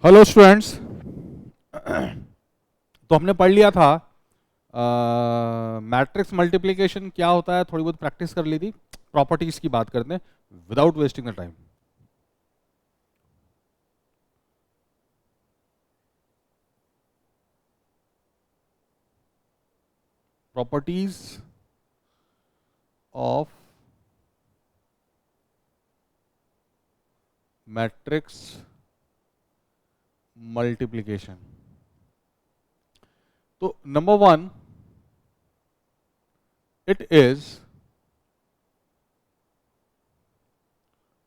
Hello students. तो हमने पढ़ लिया था मैट्रिक्स मल्टीप्लिकेशन क्या होता है, थोड़ी बहुत प्रैक्टिस कर ली थी। प्रॉपर्टीज की बात करते हैं without wasting the time. Properties of matrix multiplication. तो number one, it is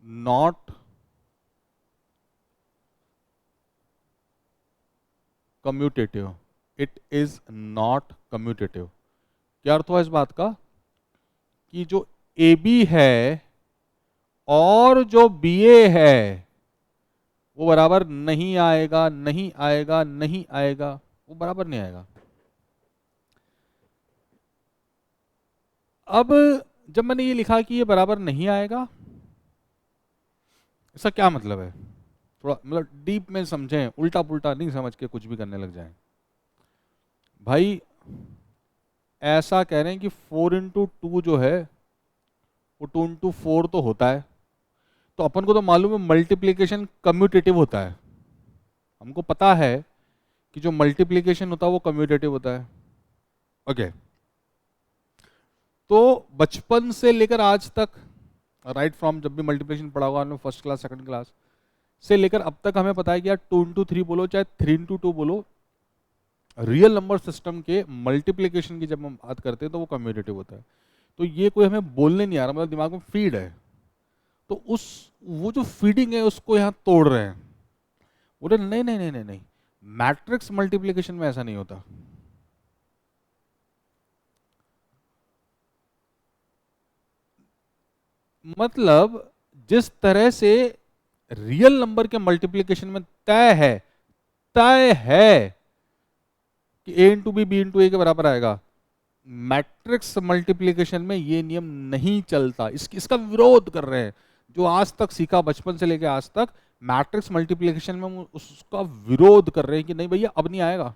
not commutative. It is not commutative. क्या अर्थ हुआ इस बात का कि जो ए बी है और जो बी ए है वो बराबर नहीं आएगा, नहीं आएगा, नहीं आएगा, वो बराबर नहीं आएगा। अब जब मैंने ये लिखा कि ये बराबर नहीं आएगा, इसका क्या मतलब है? थोड़ा मतलब डीप में समझें, उल्टा पुल्टा नहीं समझ के कुछ भी करने लग जाएं। भाई ऐसा कह रहे हैं कि 4 into 2 जो है वो 2 into 4 तो होता है। तो अपन को तो मालूम है मल्टीप्लीकेशन कम्यूटेटिव होता है। हमको पता है कि जो मल्टीप्लीकेशन होता है वो कम्यूटेटिव होता है। ओके। तो बचपन से लेकर आज तक, राइट फ्रॉम जब भी मल्टीप्लिकेशन पढ़ा होगा हमने फर्स्ट क्लास सेकंड क्लास से लेकर अब तक, हमें पता है कि यार 2 into 3 बोलो चाहे 3 into 2 बोलो, रियल नंबर सिस्टम के मल्टीप्लिकेशन की जब हम बात करते हैं तो वो कम्यूटेटिव होता है। तो ये कोई हमें बोलने नहीं आ रहा, मतलब दिमाग में फीड है। तो उस वो जो फीडिंग है उसको यहाँ तोड़ रहे हैं। बोले नहीं नहीं नहीं नहीं नहीं, मैट्रिक्स मल्टीप्लिकेशन में ऐसा नहीं होता। मतलब जिस तरह से रियल नंबर के मल्टीप्लिकेशन में तय है कि a इंटू बी इंटू ए के बराबर आएगा, मैट्रिक्स मल्टीप्लिकेशन में ये नियम नहीं चलता। इसका विरोध कर रहे हैं। जो आज तक सीखा बचपन से लेकर आज तक मैट्रिक्स मल्टीप्लिकेशन में, वो उसका विरोध कर रहे हैं कि नहीं भैया अब नहीं आएगा।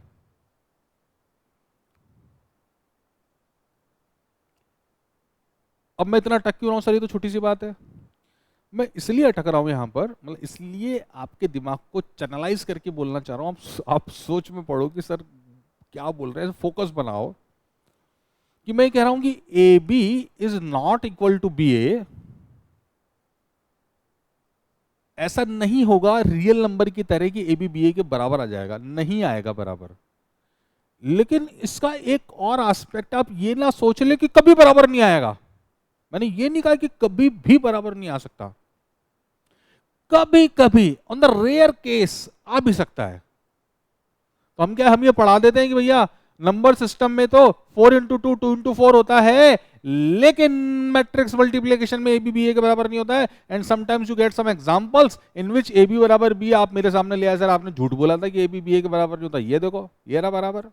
अब मैं इतना अटक क्यों रहा हूं सर? ये तो छोटी सी बात है। मैं इसलिए अटक रहा हूं यहां पर, मतलब इसलिए आपके दिमाग को चैनलाइज करके बोलना चाह रहा हूं। आप सोच में पड़ो कि सर क्या बोल रहे हैं, फोकस बनाओ। कि मैं कह रहा हूं कि A B is not equal to B A. ऐसा नहीं होगा रियल नंबर की तरह कि ए बी बी ए के बराबर आ जाएगा, नहीं आएगा बराबर। लेकिन इसका एक और एस्पेक्ट, आप ये ना सोच ले कि कभी बराबर नहीं आएगा। मैंने ये नहीं कहा कि कभी भी बराबर नहीं आ सकता। कभी कभी ऑन द रेयर केस आ भी सकता है। तो हम ये पढ़ा देते हैं कि भैया नंबर सिस्टम में तो 4 into 2 2 into 4 होता है, लेकिन मैट्रिक्स मल्टीप्लिकेशन में ए बी बी ए के बराबर नहीं होता है। And sometimes you get some examples in which A B बराबर बी। आप मेरे सामने ले आए सर, आपने झूठ बोला था कि ए बी बी ए के बराबर नहीं होता, ये देखो ये रहा बराबर।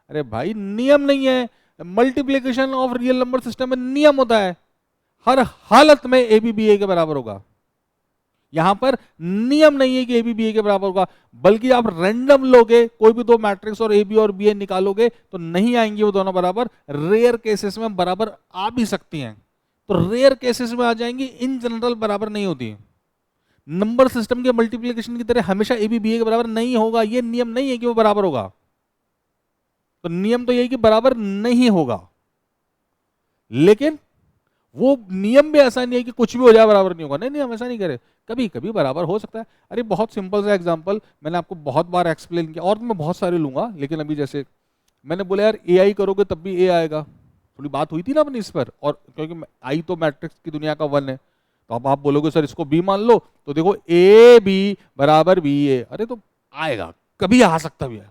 अरे भाई नियम नहीं है। Multiplication of real number system में नियम होता है, हर हालत में ए बी बी ए के बराबर होगा। यहां पर नियम नहीं है कि ए बी बी ए के बराबर होगा, बल्कि आप रैंडम लोगे कोई भी दो मैट्रिक्स और ए बी और बी ए निकालोगे तो नहीं आएंगे वो दोनों बराबर। रेयर केसेस में बराबर आ भी सकती हैं, तो रेयर केसेस में आ जाएंगी, इन जनरल बराबर नहीं होती। नंबर सिस्टम के मल्टीप्लिकेशन की तरह हमेशा ए बी बी ए के बराबर नहीं होगा, ये नियम नहीं है कि वो बराबर होगा। तो नियम तो यही कि बराबर नहीं होगा, लेकिन वो नियम भी ऐसा नहीं है कि कुछ भी हो जाए बराबर नहीं होगा। नहीं नहीं, हम ऐसा नहीं करें, कभी कभी बराबर हो सकता है। अरे बहुत सिंपल सा एग्जांपल मैंने आपको बहुत बार एक्सप्लेन किया, और मैं बहुत सारे लूंगा, लेकिन अभी जैसे मैंने बोला यार ए आई करोगे तब भी ए आएगा। थोड़ी बात हुई थी ना अपनी इस पर, और क्योंकि आई तो मैट्रिक्स की दुनिया का वन है, तो अब आप बोलोगे सर इसको बी मान लो, तो देखो ए बी बराबर बी ए। अरे तो आएगा, कभी आ सकता भी है,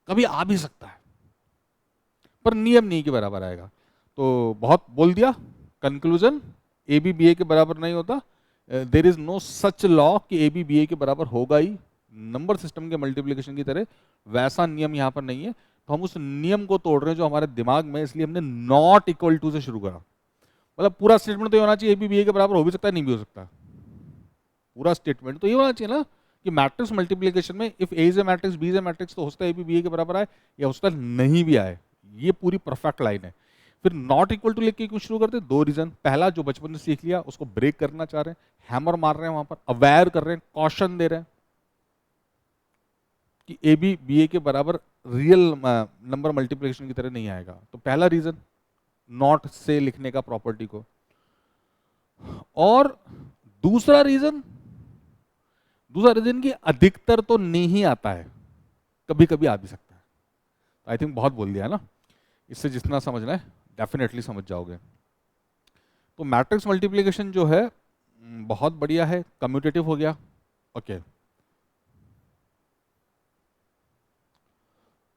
कभी आ भी सकता है, पर नियम नहीं कि बराबर आएगा। तो बहुत बोल दिया। Conclusion, A B B A के बराबर नहीं होता। There is no such law कि ए बी बी ए के बराबर होगा ही नंबर सिस्टम के मल्टीप्लिकेशन की तरह। वैसा नियम यहाँ पर नहीं है। तो हम उस नियम को तोड़ रहे हैं जो हमारे दिमाग में, इसलिए हमने नॉट इक्वल टू से शुरू करा। मतलब पूरा स्टेटमेंट तो ये होना चाहिए ए बी बी ए के बराबर हो भी सकता है, नहीं भी हो सकता। पूरा स्टेटमेंट तो ये होना चाहिए ना कि मैट्रिक्स मल्टीप्लिकेशन में if A is a matrix B is a matrix तो हो सकता है ए बी बी ए के बराबर आए या हो सकता है नहीं भी आए। ये पूरी परफेक्ट लाइन है। फिर नॉट इक्वल टू लेके क्यों शुरू करते हैं? दो रीजन। पहला जो बचपन में सीख लिया उसको ब्रेक करना चाह रहे हैं, हैमर मार रहे हैं वहां पर, अवेयर कर रहे हैं, कॉशन दे रहे हैं कि ए बी बी ए के बराबर रियल नंबर मल्टीप्लिकेशन की तरह नहीं आएगा। तो पहला रीजन नॉट से लिखने का प्रॉपर्टी को। और दूसरा रीजन कि अधिकतर तो नहीं आता है, कभी कभी आ भी सकता है। आई थिंक बहुत बोल दिया है ना, इससे जितना समझना है डेफिनेटली समझ जाओगे। तो मैट्रिक्स मल्टीप्लिकेशन जो है बहुत बढ़िया है, कम्यूटेटिव हो गया। ओके,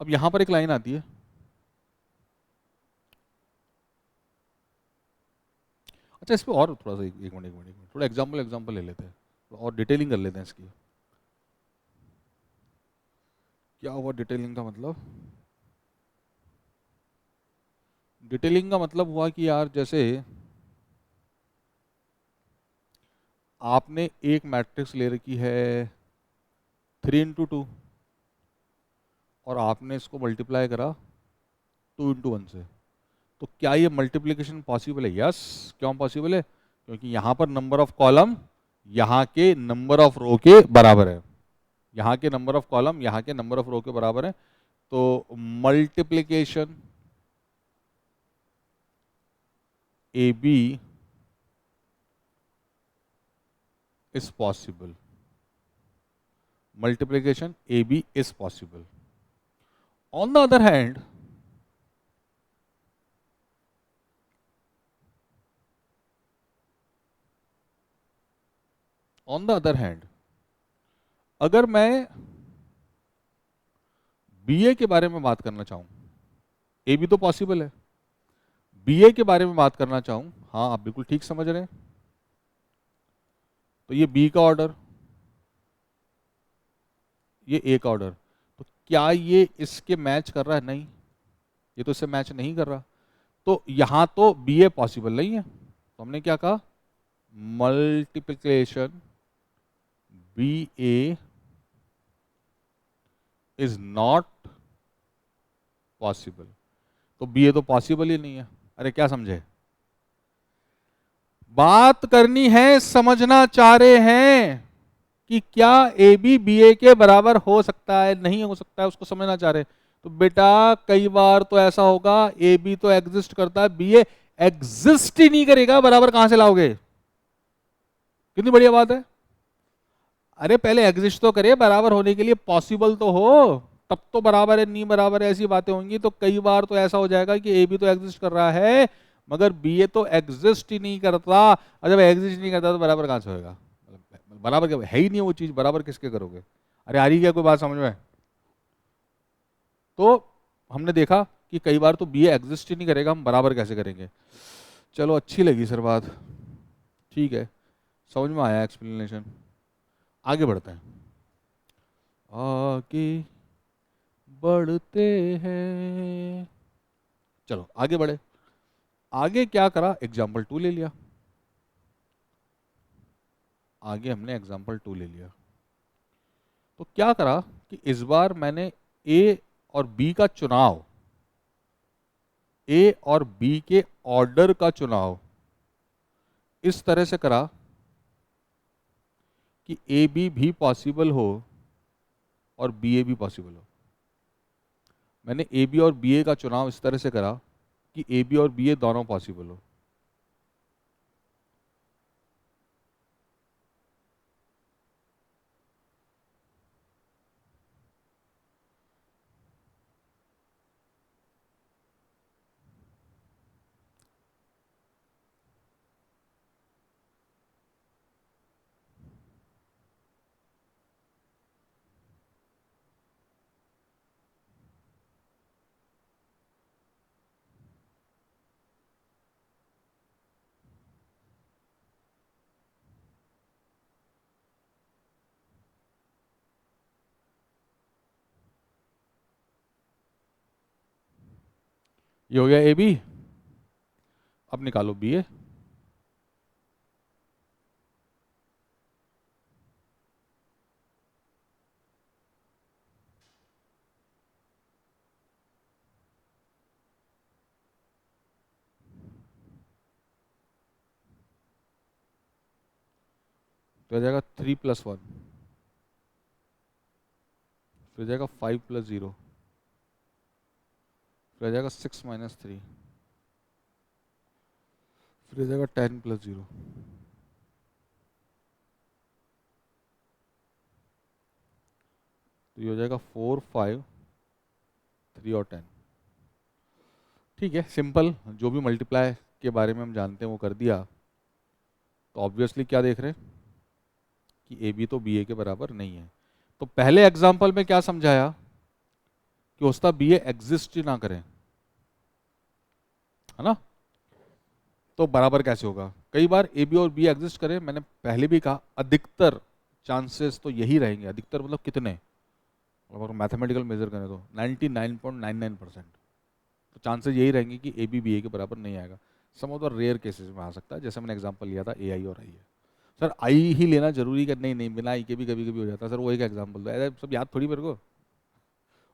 अब यहां पर एक लाइन आती है, अच्छा इस पे और थोड़ा सा एक मिनट थोड़ा एग्जांपल ले लेते हैं और डिटेलिंग कर लेते हैं इसकी। क्या हुआ डिटेलिंग का मतलब? डिटेलिंग का मतलब हुआ कि यार जैसे आपने एक मैट्रिक्स ले रखी है 3 into 2 और आपने इसको मल्टीप्लाई करा 2 into 1 से, तो क्या ये मल्टीप्लिकेशन पॉसिबल है? यस। क्यों पॉसिबल है? क्योंकि यहां पर नंबर ऑफ कॉलम यहां के नंबर ऑफ रो के बराबर है, यहां के नंबर ऑफ कॉलम यहां के नंबर ऑफ रो के बराबर है। तो multiplication A B is possible, multiplication A B is possible. On the other hand अगर मैं बीए के बारे में बात करना चाहूं, ए बी तो पॉसिबल है, बीए के बारे में बात करना चाहूं, हाँ आप बिल्कुल ठीक समझ रहे हैं, तो ये बी का ऑर्डर, ये ए का ऑर्डर, तो क्या ये इसके मैच कर रहा है? नहीं, ये तो इससे मैच नहीं कर रहा। तो यहां तो बी ए पॉसिबल नहीं है, तो हमने क्या कहा? Multiplication B A is not possible. तो बी ए तो पॉसिबल ही नहीं है। अरे क्या समझे? बात करनी है, समझना चाह रहे हैं कि क्या ए बी बी ए के बराबर हो सकता है, नहीं हो सकता है, उसको समझना चाह रहे हैं। तो बेटा कई बार तो ऐसा होगा ए बी तो एग्जिस्ट करता है, बी ए एग्जिस्ट ही नहीं करेगा, बराबर कहां से लाओगे? कितनी बढ़िया बात है। अरे पहले एग्जिस्ट तो करे, बराबर होने के लिए पॉसिबल तो हो, तब तो बराबर है नहीं बराबर है ऐसी बातें होंगी। तो कई बार तो ऐसा हो जाएगा कि ए बी तो एग्जिस्ट कर रहा है मगर बी ए तो एग्जिस्ट ही नहीं करता, और जब एग्जिस्ट नहीं करता तो बराबर कहां से होगा? बराबर क्या है ही नहीं वो चीज, बराबर किसके करोगे? अरे आ रही क्या कोई बात समझ में? तो हमने देखा कि कई बार तो बी ए एग्जिस्ट ही नहीं करेगा, हम बराबर कैसे करेंगे? चलो अच्छी लगी सर बात, ठीक है, समझ में आया एक्सप्लेनेशन। आगे बढ़ते हैं, आगे बढ़ते हैं, चलो आगे बढ़े। आगे क्या करा? एग्जाम्पल 2 ले लिया, आगे हमने एग्जाम्पल 2 ले लिया। तो क्या करा कि इस बार मैंने ए और बी का चुनाव, ए और बी के ऑर्डर का चुनाव इस तरह से करा कि ए बी भी पॉसिबल हो और बी ए भी पॉसिबल हो। मैंने ए बी और बी ए का चुनाव इस तरह से करा कि ए बी और बी ए दोनों पॉसिबल हो। ये हो गया ए बी, अब निकालो बी ए। तो आ जाएगा 3+1, फिर जाएगा 5+0, फिर आ जाएगा 6-3, फिर आ जाएगा 10+0, तो ये हो जाएगा 4, 5, 3 और 10। ठीक है, सिंपल, जो भी मल्टीप्लाई के बारे में हम जानते हैं वो कर दिया। तो ऑब्वियसली क्या देख रहे हैं कि ए बी तो बी ए के बराबर नहीं है। तो पहले एग्जाम्पल में क्या समझाया कि हो सकता बी ए एग्जिस्ट ही ना करें, है ना। तो बराबर कैसे होगा, कई बार ए बी और बी एग्जिस्ट करें, मैंने पहले भी कहा अधिकतर चांसेस तो यही रहेंगे। अधिकतर मतलब कितने, अगर मैथमेटिकल मेजर करें तो 99.99%, तो चांसेस यही रहेंगे कि ए बी बी ए के बराबर नहीं आएगा। सम ऑफ द रेयर केसेस में आ सकता है, जैसे मैंने एग्जांपल लिया था ए आई और आई है। सर आई ही लेना जरूरी है, नहीं नहीं बिना आई के भी कभी कभी हो जाता है। सर वो एक एग्जांपल दो, ऐसा सब याद थोड़ी मेरे को,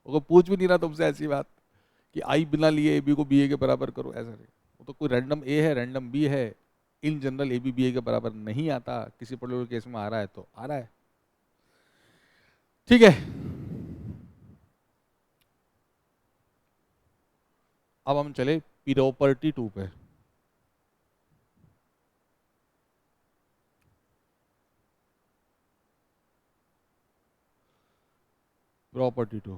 वो पूछ भी नहीं रहा तुमसे ऐसी बात कि आई बिना लिए ए बी को बी ए के बराबर करो, ऐसा नहीं। वो तो कोई रैंडम ए है रैंडम बी है, in general A B B A के बराबर नहीं आता, किसी पर्टिकुलर केस में आ रहा है तो आ रहा है। ठीक है, अब हम चले प्रॉपर्टी 2 पे। Property 2,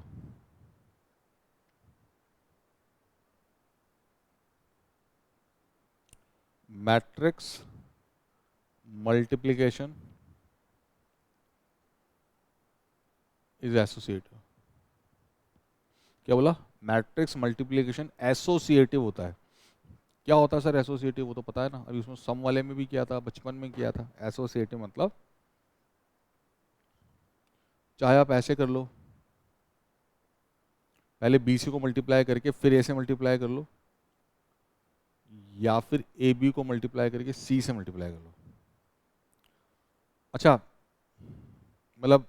matrix multiplication is associative. क्या बोला, मैट्रिक्स मल्टीप्लिकेशन एसोसिएटिव होता है। क्या होता है सर एसोसिएटिव, वो तो पता है ना, अभी उसमें सम वाले में भी किया था, बचपन में किया था। एसोसिएटिव मतलब चाहे आप ऐसे कर लो, पहले बी सी को मल्टीप्लाई करके फिर ए से मल्टीप्लाई कर लो, या फिर ए बी को मल्टीप्लाई करके सी से मल्टीप्लाई कर लो। अच्छा, मतलब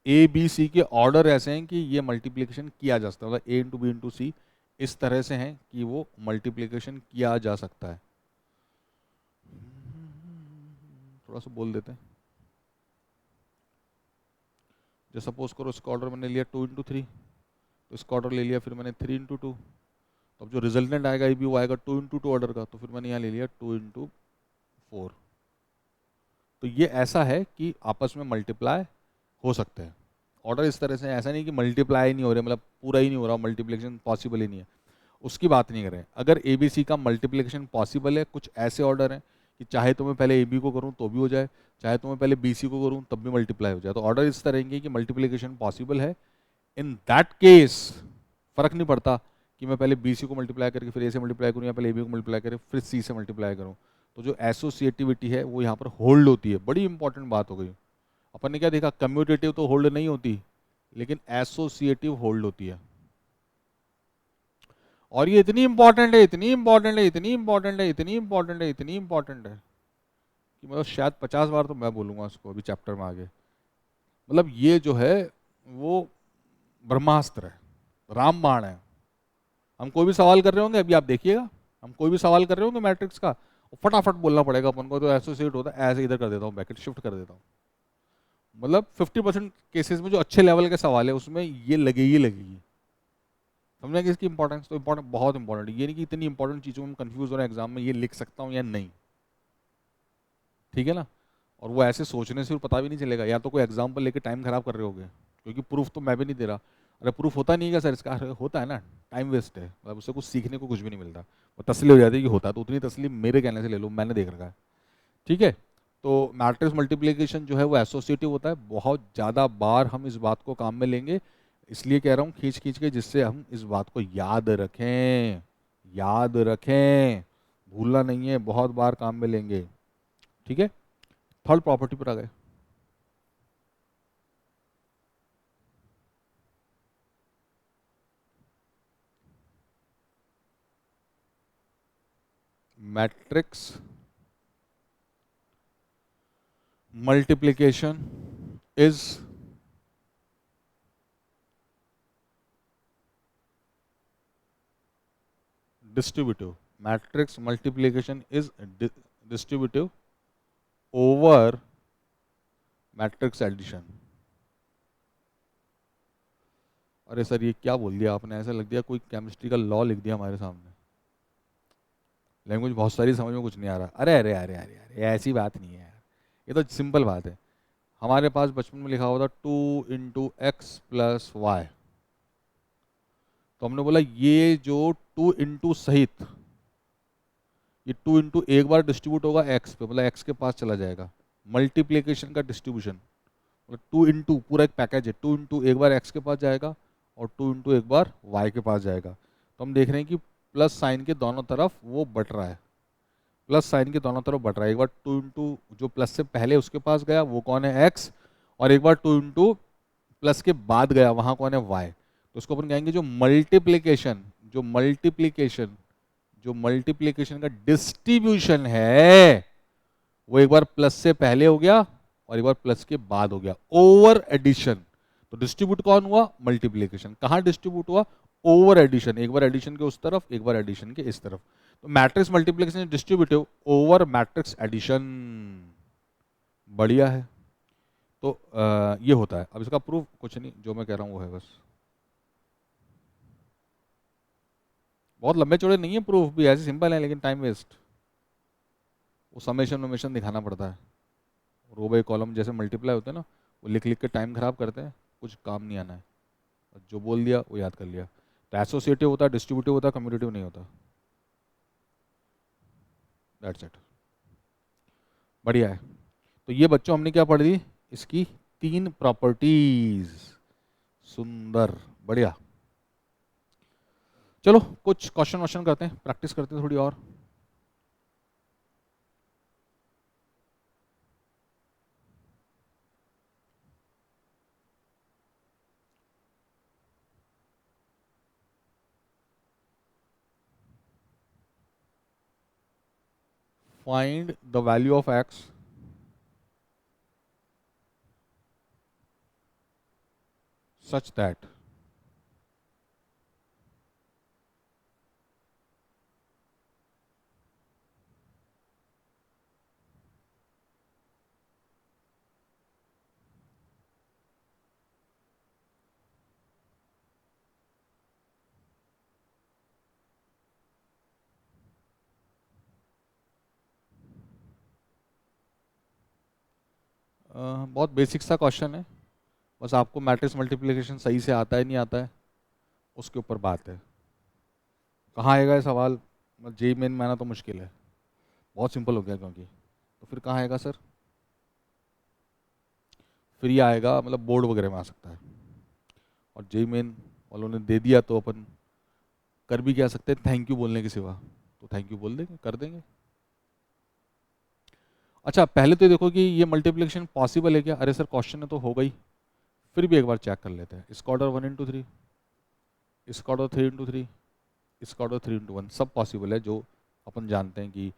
ए बी सी के ऑर्डर ऐसे हैं कि ये मल्टीप्लिकेशन किया जा सकता है, मतलब ए इंटू बी इंटू सी इस तरह से हैं कि वो मल्टीप्लिकेशन किया जा सकता है। थोड़ा सा बोल देते हैं, जो सपोज करो इसका ऑर्डर मैंने लिया 2 into 3, तो इसका ऑर्डर ले लिया फिर मैंने 3 into 2, तो अब जो रिजल्टेंट आएगा ये भी वो आएगा 2 into 2 ऑर्डर का, तो फिर मैंने यहाँ ले लिया 2 into 4। तो ये ऐसा है कि आपस में मल्टीप्लाई हो सकते हैं। ऑर्डर इस तरह से है, ऐसा नहीं कि मल्टीप्लाई नहीं हो रहे, मतलब पूरा ही नहीं हो रहा, मल्टीप्लिकेशन पॉसिबल ही नहीं है, उसकी बात नहीं करें। अगर ए बी सी का मल्टीप्लिकेशन पॉसिबल है, कुछ ऐसे ऑर्डर हैं कि चाहे तो मैं पहले ए बी को करूँ तो भी हो जाए, चाहे तो मैं पहले बी सी को करूँ तब भी मल्टीप्लाई हो जाए। तो ऑर्डर इस तरह के कि मल्टीप्लिकेशन पॉसिबल है। इन दैट केस फर्क नहीं पड़ता कि मैं पहले बी सी को मल्टीप्लाई करके फिर ए से मल्टीप्लाई करूँ, या पहले ए बी को मल्टीप्लाई करके फिर सी से मल्टीप्लाई करूँ। तो जो एसोसिएटिविटी है वो यहाँ पर होल्ड होती है। बड़ी इंपॉर्टेंट बात हो गई। अपन ने क्या देखा, कम्यूटेटिव तो होल्ड नहीं होती, लेकिन एसोसिएटिव होल्ड होती है। और ये इतनी इंपॉर्टेंट है, इतनी इंपॉर्टेंट है, इतनी इंपॉर्टेंट है, इतनी इंपॉर्टेंट है, इतनी इंपॉर्टेंट है कि मतलब शायद 50 बार तो मैं बोलूंगा इसको अभी चैप्टर में आगे। मतलब ये जो है वो ब्रह्मास्त्र है, रामबाण है। हम कोई भी सवाल कर रहे होंगे, अभी आप देखिएगा, हम कोई भी सवाल कर रहे होंगे मैट्रिक्स का, फटाफट बोलना पड़ेगा अपन को। तो एसोसिएट होता है, ऐसे इधर कर देता हूँ, ब्रैकेट शिफ्ट कर देता हूँ। मतलब 50% केसेस में जो अच्छे लेवल के सवाल है उसमें ये लगेगी लगेगी। समझना कि इसकी इंपॉर्टेंस तो इंपॉर्टेंट, बहुत इंपॉर्टेंट है। ये नहीं कि इतनी इंपॉर्टेंट चीज़ों में कंफ्यूज हो रहे हैं एग्जाम में, ये लिख सकता हूँ या नहीं, ठीक है ना। और वो ऐसे सोचने से पता भी नहीं चलेगा, या तो कोई एग्जाम्पल लेके टाइम खराब कर रहे होगे, क्योंकि प्रूफ तो मैं भी नहीं दे रहा। अरे प्रूफ होता नहीं है क्या सर इसका, अरे होता है ना, टाइम वेस्ट है, मतलब उससे कुछ सीखने को कुछ भी नहीं मिलता। वो तसली हो जाती है कि होता है, तो उतनी तसली मेरे कहने से ले लो, मैंने देख रखा है, ठीक है। तो मैट्रिक्स मल्टीप्लिकेशन जो है वो एसोसिएटिव होता है। बहुत ज़्यादा बार हम इस बात को काम में लेंगे, इसलिए कह रहा हूँ खींच खींच के, जिससे हम इस बात को याद रखें, याद रखें, भूलना नहीं है, बहुत बार काम में लेंगे, ठीक है। थर्ड प्रॉपर्टी पर आ गए। Matrix multiplication is distributive. Matrix multiplication is distributive over matrix addition. अरे सर ये क्या बोल दिया आपने, ऐसा लग दिया कोई केमिस्ट्री का लॉ लिख दिया हमारे सामने। लैंग्वेज बहुत सारी, समझ में कुछ नहीं आ रहा। अरे अरे अरे अरे अरे ऐसी बात नहीं है यार, ये तो सिंपल बात है। हमारे पास बचपन में लिखा हुआ था 2 × x + y, तो हमने बोला ये जो 2 सहित, ये 2 एक बार डिस्ट्रीब्यूट होगा x पे, मतलब x के पास चला जाएगा। मल्टीप्लिकेशन का डिस्ट्रीब्यूशन, मतलब 2 पूरा एक पैकेज है। 2 एक बार x के पास जाएगा और 2 एक बार y के पास जाएगा। तो हम देख रहे हैं कि प्लस साइन के दोनों तरफ वो बट रहा है, प्लस साइन के दोनों तरफ बढ़ रहा है। एक बार 2 जो प्लस से पहले उसके पास गया वो कौन है, x, और एक बार 2 प्लस के बाद गया वहां कौन है, y। तो उसको अपन कहेंगे जो मल्टीप्लिकेशन, जो मल्टीप्लिकेशन का डिस्ट्रीब्यूशन है वो एक बार प्लस से पहले हो गया और एक बार प्लस के बाद हो गया, ओवर एडिशन। तो डिस्ट्रीब्यूट कौन हुआ, मल्टीप्लिकेशन। कहाँ डिस्ट्रीब्यूट हुआ, ओवर एडिशन, एक बार एडिशन के उस तरफ एक बार एडिशन के इस तरफ। तो matrix multiplication distributive over matrix addition, बढ़िया है। तो ये होता है। अब इसका प्रूफ कुछ नहीं, जो मैं कह रहा हूँ वो है बस, बहुत लंबे चौड़े नहीं है प्रूफ भी, ऐसे सिंपल है लेकिन टाइम वेस्ट। वो समेशन वमेशन दिखाना पड़ता है, रो बाई कॉलम जैसे मल्टीप्लाई होते हैं ना, वो लिख लिख के टाइम खराब करते हैं, कुछ काम नहीं आना है। जो बोल दिया वो याद कर लिया। तो एसोसिएटिव होता है, डिस्ट्रीब्यूटिव होता है, कम्यूटेटिव नहीं होता। दैट्स इट, बढ़िया है। तो ये बच्चों हमने क्या पढ़ दी, इसकी 3 प्रॉपर्टीज। सुंदर, बढ़िया। चलो कुछ क्वेश्चन वोश्चन करते हैं, प्रैक्टिस करते हैं थोड़ी और। Find the value of x such that बहुत बेसिक सा क्वेश्चन है, बस आपको मैट्रिक्स मल्टीप्लिकेशन सही से आता है नहीं आता है उसके ऊपर बात है। कहाँ आएगा ये सवाल, जेई मेन में आना तो मुश्किल है, बहुत सिंपल हो गया क्योंकि, तो फिर कहाँ आएगा सर, फिर ये आएगा मतलब बोर्ड वगैरह में आ सकता है। और जेई मेन वालों ने दे दिया तो अपन कर भी क्या सकते हैं थैंक यू बोलने के सिवा, तो थैंक यू बोल देंगे, कर देंगे। अच्छा पहले तो देखो कि ये मल्टीप्लिकेशन पॉसिबल है क्या, अरे सर क्वेश्चन है तो हो गई, फिर भी एक बार चेक कर लेते हैं। इसका ऑर्डर 1 × 3, इसका ऑर्डर 3 × 3, इसका ऑर्डर 3 × 1, सब पॉसिबल है। जो अपन जानते हैं कि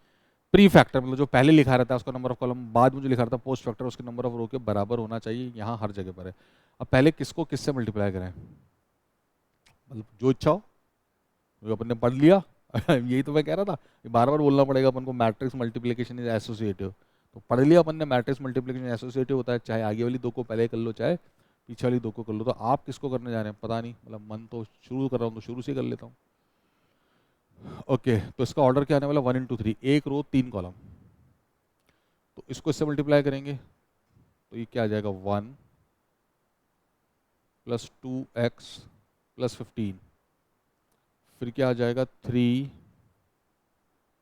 प्री फैक्टर मतलब जो पहले लिखा रहता है उसका नंबर ऑफ कॉलम, बाद में जो लिखा रहता है पोस्ट फैक्टर उसके नंबर ऑफ रो के बराबर होना चाहिए, यहाँ हर जगह पर है। अब पहले किसको किससे मल्टीप्लाई करें, मतलब जो इच्छा हो, जो अपन ने पढ़ लिया यही तो मैं कह रहा था, बार बार बोलना पड़ेगा अपन को, मैट्रिक्स मल्टीप्लिकेशन इज एसोसिएटिव। तो पढ़ लिया अपन ने, मैट्रिक्स मल्टीप्लिकेशन एसोसिएटिव होता है, चाहे आगे वाली 2 को पहले कर लो चाहे पीछे वाली 2 को कर लो। तो आप किसको करने जा रहे हैं पता नहीं, मतलब मन तो शुरू कर रहा हूँ तो शुरू से कर लेता हूँ। ओके तो इसका ऑर्डर क्या आने वाला, 1 × 3, एक रो 3 कॉलम। तो इसको इससे मल्टीप्लाई करेंगे तो ये क्या आ जाएगा, 1 + 2x + 15, फिर क्या आ जाएगा 3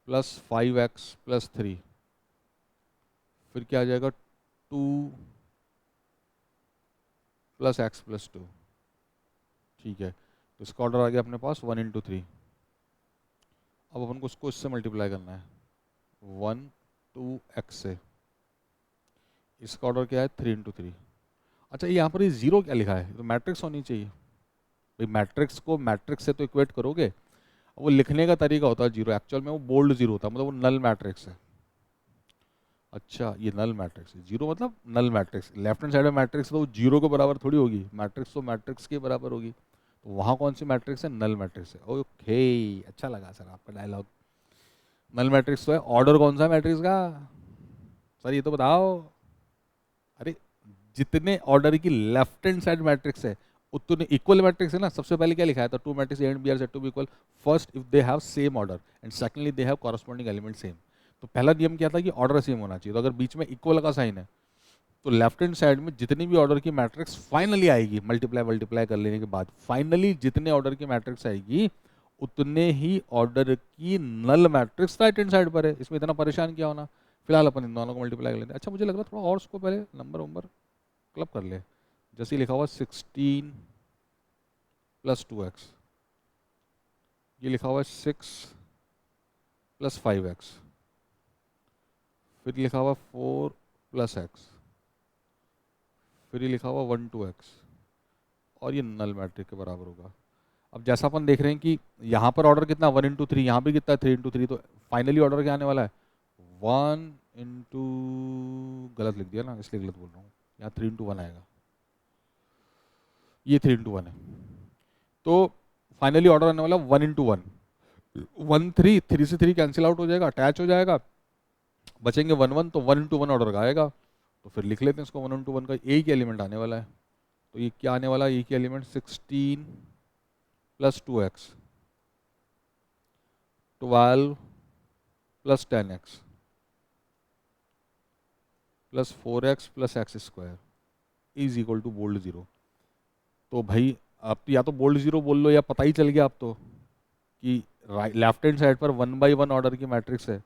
+ 5x + 3, फिर क्या आ जाएगा 2 + x + 2। ठीक है, तो इसका ऑर्डर आ गया अपने पास 1 × 3। अब अपन को उसको इससे मल्टीप्लाई करना है 1 2x से, इसका ऑर्डर क्या है 3 × 3। अच्छा यहाँ पर ये जीरो क्या लिखा है, तो मैट्रिक्स होनी चाहिए भाई, मैट्रिक्स को मैट्रिक्स से तो इक्वेट करोगे, वो लिखने का तरीका होता है जीरो, एक्चुअल में वो बोल्ड जीरो होता है, मतलब वो नल मैट्रिक्स है। अच्छा ये नल मैट्रिक्स है, जीरो मतलब null matrix, left hand side में मैट्रिक्स तो जीरो के बराबर थोड़ी होगी, मैट्रिक्स तो मैट्रिक्स के बराबर होगी। तो वहाँ कौन सी मैट्रिक्स है, नल मैट्रिक्स है। ओके अच्छा लगा सर आपका डायलॉग, नल मैट्रिक्स तो है। ऑर्डर कौन सा है मैट्रिक्स का, सर ये तो बताओ। अरे जितने ऑर्डर की लेफ्ट हैंड साइड मैट्रिक्स है उतने इक्वल मैट्रिक्स है ना, सबसे पहले क्या लिखा है था, two matrix A and B are said to be equal first if they have same order and secondly they have corresponding element same. तो पहला नियम क्या था कि ऑर्डर सेम होना चाहिए, तो अगर बीच में इक्वल का साइन है तो लेफ्ट हैंड साइड में जितनी भी ऑर्डर की मैट्रिक्स फाइनली आएगी, मल्टीप्लाई मल्टीप्लाई कर लेने के बाद फाइनली जितने ऑर्डर की मैट्रिक्स आएगी उतने ही ऑर्डर की null matrix right hand side पर है। इसमें इतना परेशान क्या होना, फिलहाल अपन इन दोनों को मल्टीप्लाई कर लेते हैं। अच्छा मुझे लग रहा है थोड़ा और उसको पहले नंबर वंबर क्लब कर ले, जैसे लिखा हुआ 16 प्लस 2x, ये लिखा हुआ है 6 प्लस 5x, फिर लिखा हुआ 4 प्लस x, फिर ये लिखा हुआ 1 2x, और ये नल मैट्रिक के बराबर होगा। अब जैसा अपन देख रहे हैं कि यहाँ पर ऑर्डर कितना 1 इंटू 3, यहाँ भी कितना 3 इंटू 3, तो फाइनली ऑर्डर क्या आने वाला है 1 इंटू, गलत लिख दिया ना इसलिए गलत बोल रहा हूँ, यहाँ 3 इंटू 1 आएगा, ये 3 इंटू 1 है, तो फाइनली ऑर्डर आने वाला 1 इंटू 1, 1 3, 3 से 3 कैंसिल आउट हो जाएगा, अटैच हो जाएगा, बचेंगे 1 1, तो 1 इंटू 1 ऑर्डर का आएगा। तो फिर लिख लेते हैं इसको, 1 इंटू 1 का एक ही एलिमेंट आने वाला है, तो ये क्या आने वाला है, एक ही element 16 plus 2x, 12 plus 10x plus 4x plus x square is equal to bold zero. तो भाई आप तो या तो बोल्ड जीरो बोल लो या पता ही चल गया आप तो कि लेफ्ट हैंड साइड पर 1 बाई 1 ऑर्डर की मैट्रिक्स है,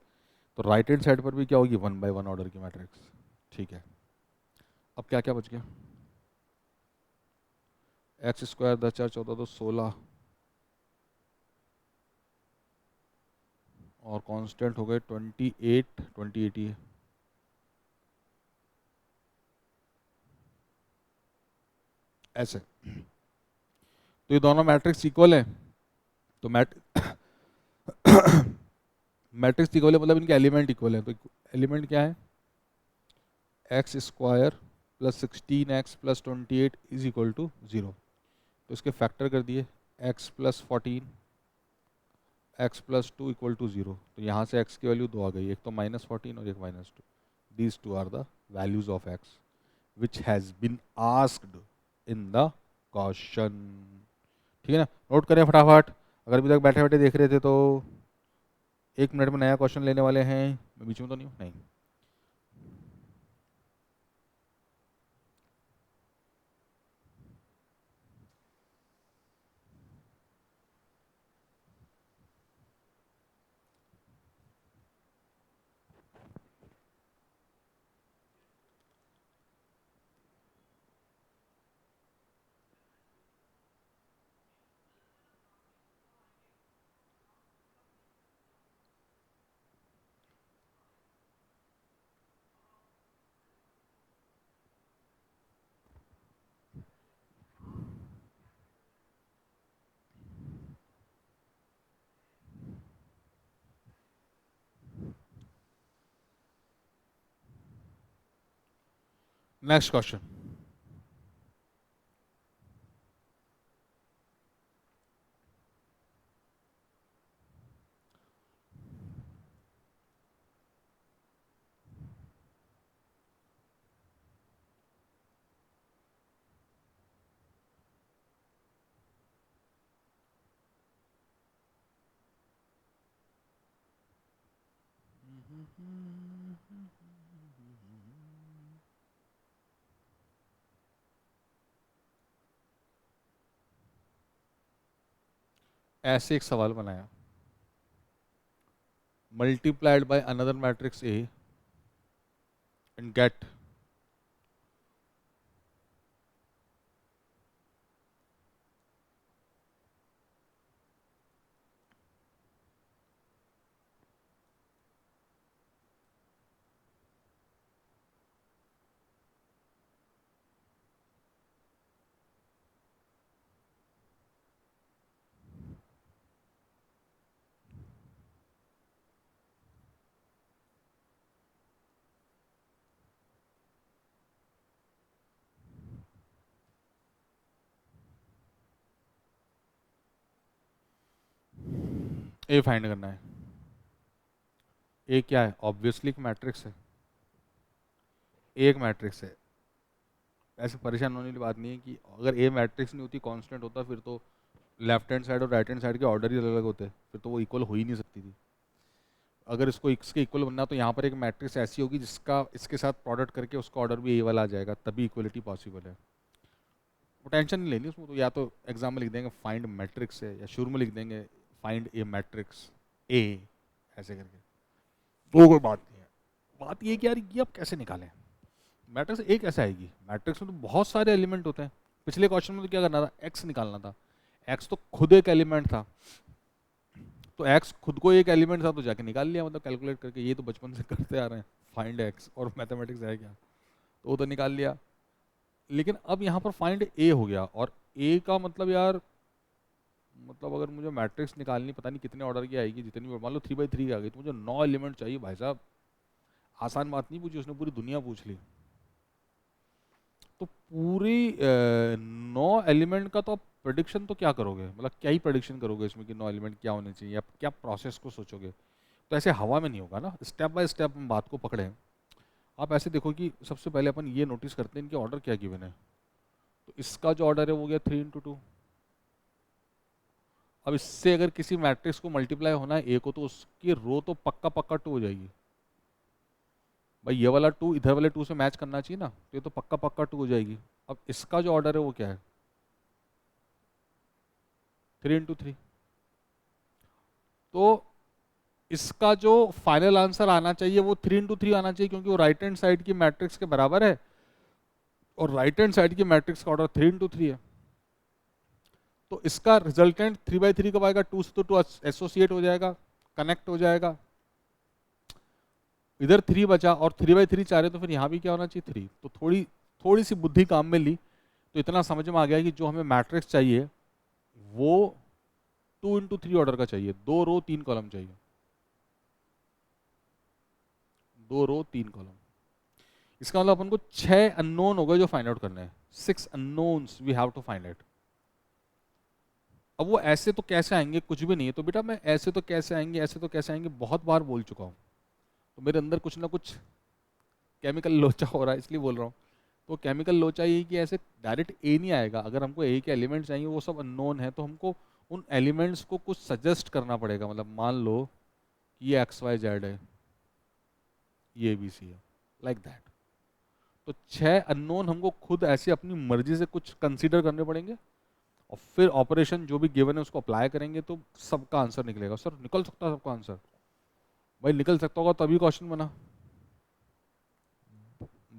तो राइट हैंड साइड पर भी क्या होगी 1 बाई 1 ऑर्डर की मैट्रिक्स। ठीक है, अब क्या क्या बच गया, एक्स स्क्वायर 10 4 14 तो 16, और कांस्टेंट हो गए 28, 28 ही है, ऐसे। तो ये दोनों मैट्रिक्स इक्वल है, तो मैट्रिक्स इक्वल है मतलब इनके एलिमेंट इक्वल है, तो एलिमेंट क्या है x square plus 16x plus 28 is equal to 0। तो इसके फैक्टर कर दिए, x plus 14 x plus 2 equal to 0। तो यहाँ से x की वैल्यू 2 आ गई, एक तो -14 और एक -2, these two are the values of x which has been asked in the question. ठीक है ना, नोट करें फटाफट, अगर अभी तक बैठे बैठे देख रहे थे तो 1 मिनट में नया क्वेश्चन लेने वाले हैं, मैं बीच में तो नहीं हूँ, नहीं। नेक्स्ट क्वेश्चन, ऐसे एक सवाल बनाया, multiplied by another matrix A and gate A find करना है। ए क्या है, ऑब्वियसली एक मैट्रिक्स है, एक मैट्रिक्स है, ऐसे परेशान होने की बात नहीं है कि अगर ए मैट्रिक्स नहीं होती, कांस्टेंट होता, फिर तो लेफ्ट हैंड साइड और राइट हैंड साइड के ऑर्डर ही अलग अलग होते, फिर तो वो इक्वल हो ही नहीं सकती थी। अगर इसको x के इक्वल बनना तो यहाँ पर एक मैट्रिक्स ऐसी होगी जिसका इसके साथ प्रोडक्ट करके उसका ऑर्डर भी ए वाला आ जाएगा, तभी इक्वलिटी पॉसिबल है। वो टेंशन नहीं लेनी उसमें, तो या तो एग्जाम में लिख देंगे फाइंड मैट्रिक्स है, या शुरू में लिख देंगे फाइंड ए मैट्रिक्स ए, ऐसे करके, तो कोई बात नहीं है। बात ये कि यार ये अब कैसे निकालें मैट्रिक्स ए कैसे आएगी। मैट्रिक्स में तो बहुत सारे एलिमेंट होते हैं। पिछले क्वेश्चन में तो क्या करना था, एक्स निकालना था। एक्स तो खुद एक एलिमेंट था, तो एक्स खुद को एक एलिमेंट था तो जाके निकाल लिया, मतलब कैलकुलेट करके। ये तो बचपन से करते आ रहे हैं, फाइंड एक्स, और मैथमेटिक्स है क्या, तो वो तो निकाल लिया। लेकिन अब यहाँ पर फाइंड ए हो गया, और ए का मतलब यार, मतलब अगर मुझे मैट्रिक्स निकालनी, पता नहीं कितने ऑर्डर की आएगी, जितनी मान लो 3x3 आ गई, तो मुझे 9 एलिमेंट चाहिए भाई साहब। आसान बात नहीं पूछी उसने, पूरी दुनिया पूछ ली। तो पूरी 9 एलिमेंट का तो आप प्रेडिक्शन तो क्या करोगे, मतलब क्या ही प्रेडिक्शन करोगे इसमें कि 9 एलिमेंट क्या होने चाहिए, आप क्या प्रोसेस को सोचोगे। तो ऐसे हवा में नहीं होगा ना, स्टेप बाय स्टेप हम बात को पकड़ें। आप ऐसे देखो कि सबसे पहले अपन ये नोटिस करते हैं इनके ऑर्डर क्या गिवन है। तो इसका जो ऑर्डर है वो गया 3 × 2। अब इससे अगर किसी मैट्रिक्स को मल्टीप्लाई होना है ए को, तो उसकी रो तो पक्का पक्का 2 हो जाएगी भाई। ये वाला 2 इधर वाले 2 से मैच करना चाहिए ना, तो ये तो पक्का पक्का 2 हो जाएगी। अब इसका जो ऑर्डर है वो क्या है, 3 × 3। तो इसका जो फाइनल आंसर आना चाहिए वो 3 × 3 आना चाहिए, क्योंकि वो राइट हैंड साइड की मैट्रिक्स के बराबर है, और राइट हैंड साइड की मैट्रिक्स का ऑर्डर 3 × 3 है। तो इसका रिजल्टेंट 3/3 कब आएगा, 2 से तो 2 एसोसिएट हो जाएगा, कनेक्ट हो जाएगा। इधर 3 बचा और 3/3 चाह रहे, तो फिर यहाँ भी क्या होना चाहिए 3। तो थोड़ी थोड़ी सी बुद्धि काम में ली तो इतना समझ में आ गया कि जो हमें मैट्रिक्स चाहिए वो 2 × 3 ऑर्डर का चाहिए, 2 रो 3 कॉलम चाहिए, 2 रो 3 कॉलम। इसका मतलब अपन को 6 अननोन हो गए जो फाइंड आउट करने हैं, 6 unknowns we have to find out. अब वो ऐसे तो कैसे आएंगे, कुछ भी नहीं है। तो बेटा मैं ऐसे तो कैसे आएंगे, ऐसे तो कैसे आएंगे बहुत बार बोल चुका हूँ, तो मेरे अंदर कुछ ना कुछ केमिकल लोचा हो रहा है, इसलिए बोल रहा हूँ। तो केमिकल लोचा ये कि ऐसे डायरेक्ट ए नहीं आएगा। अगर हमको ए के एलिमेंट चाहिए, वो सब अननोन है, तो हमको उन एलिमेंट्स को कुछ सजेस्ट करना पड़ेगा। मतलब मान लो कि ये XYZ है, ये ABC है, लाइक दैट। तो 6 अननोन हमको खुद ऐसे अपनी मर्जी से कुछ कंसीडर करने पड़ेंगे, और फिर ऑपरेशन जो भी गिवन है उसको अप्लाई करेंगे, तो सबका आंसर निकलेगा। सर निकल सकता है सबका आंसर? भाई निकल सकता होगा तभी क्वेश्चन बना।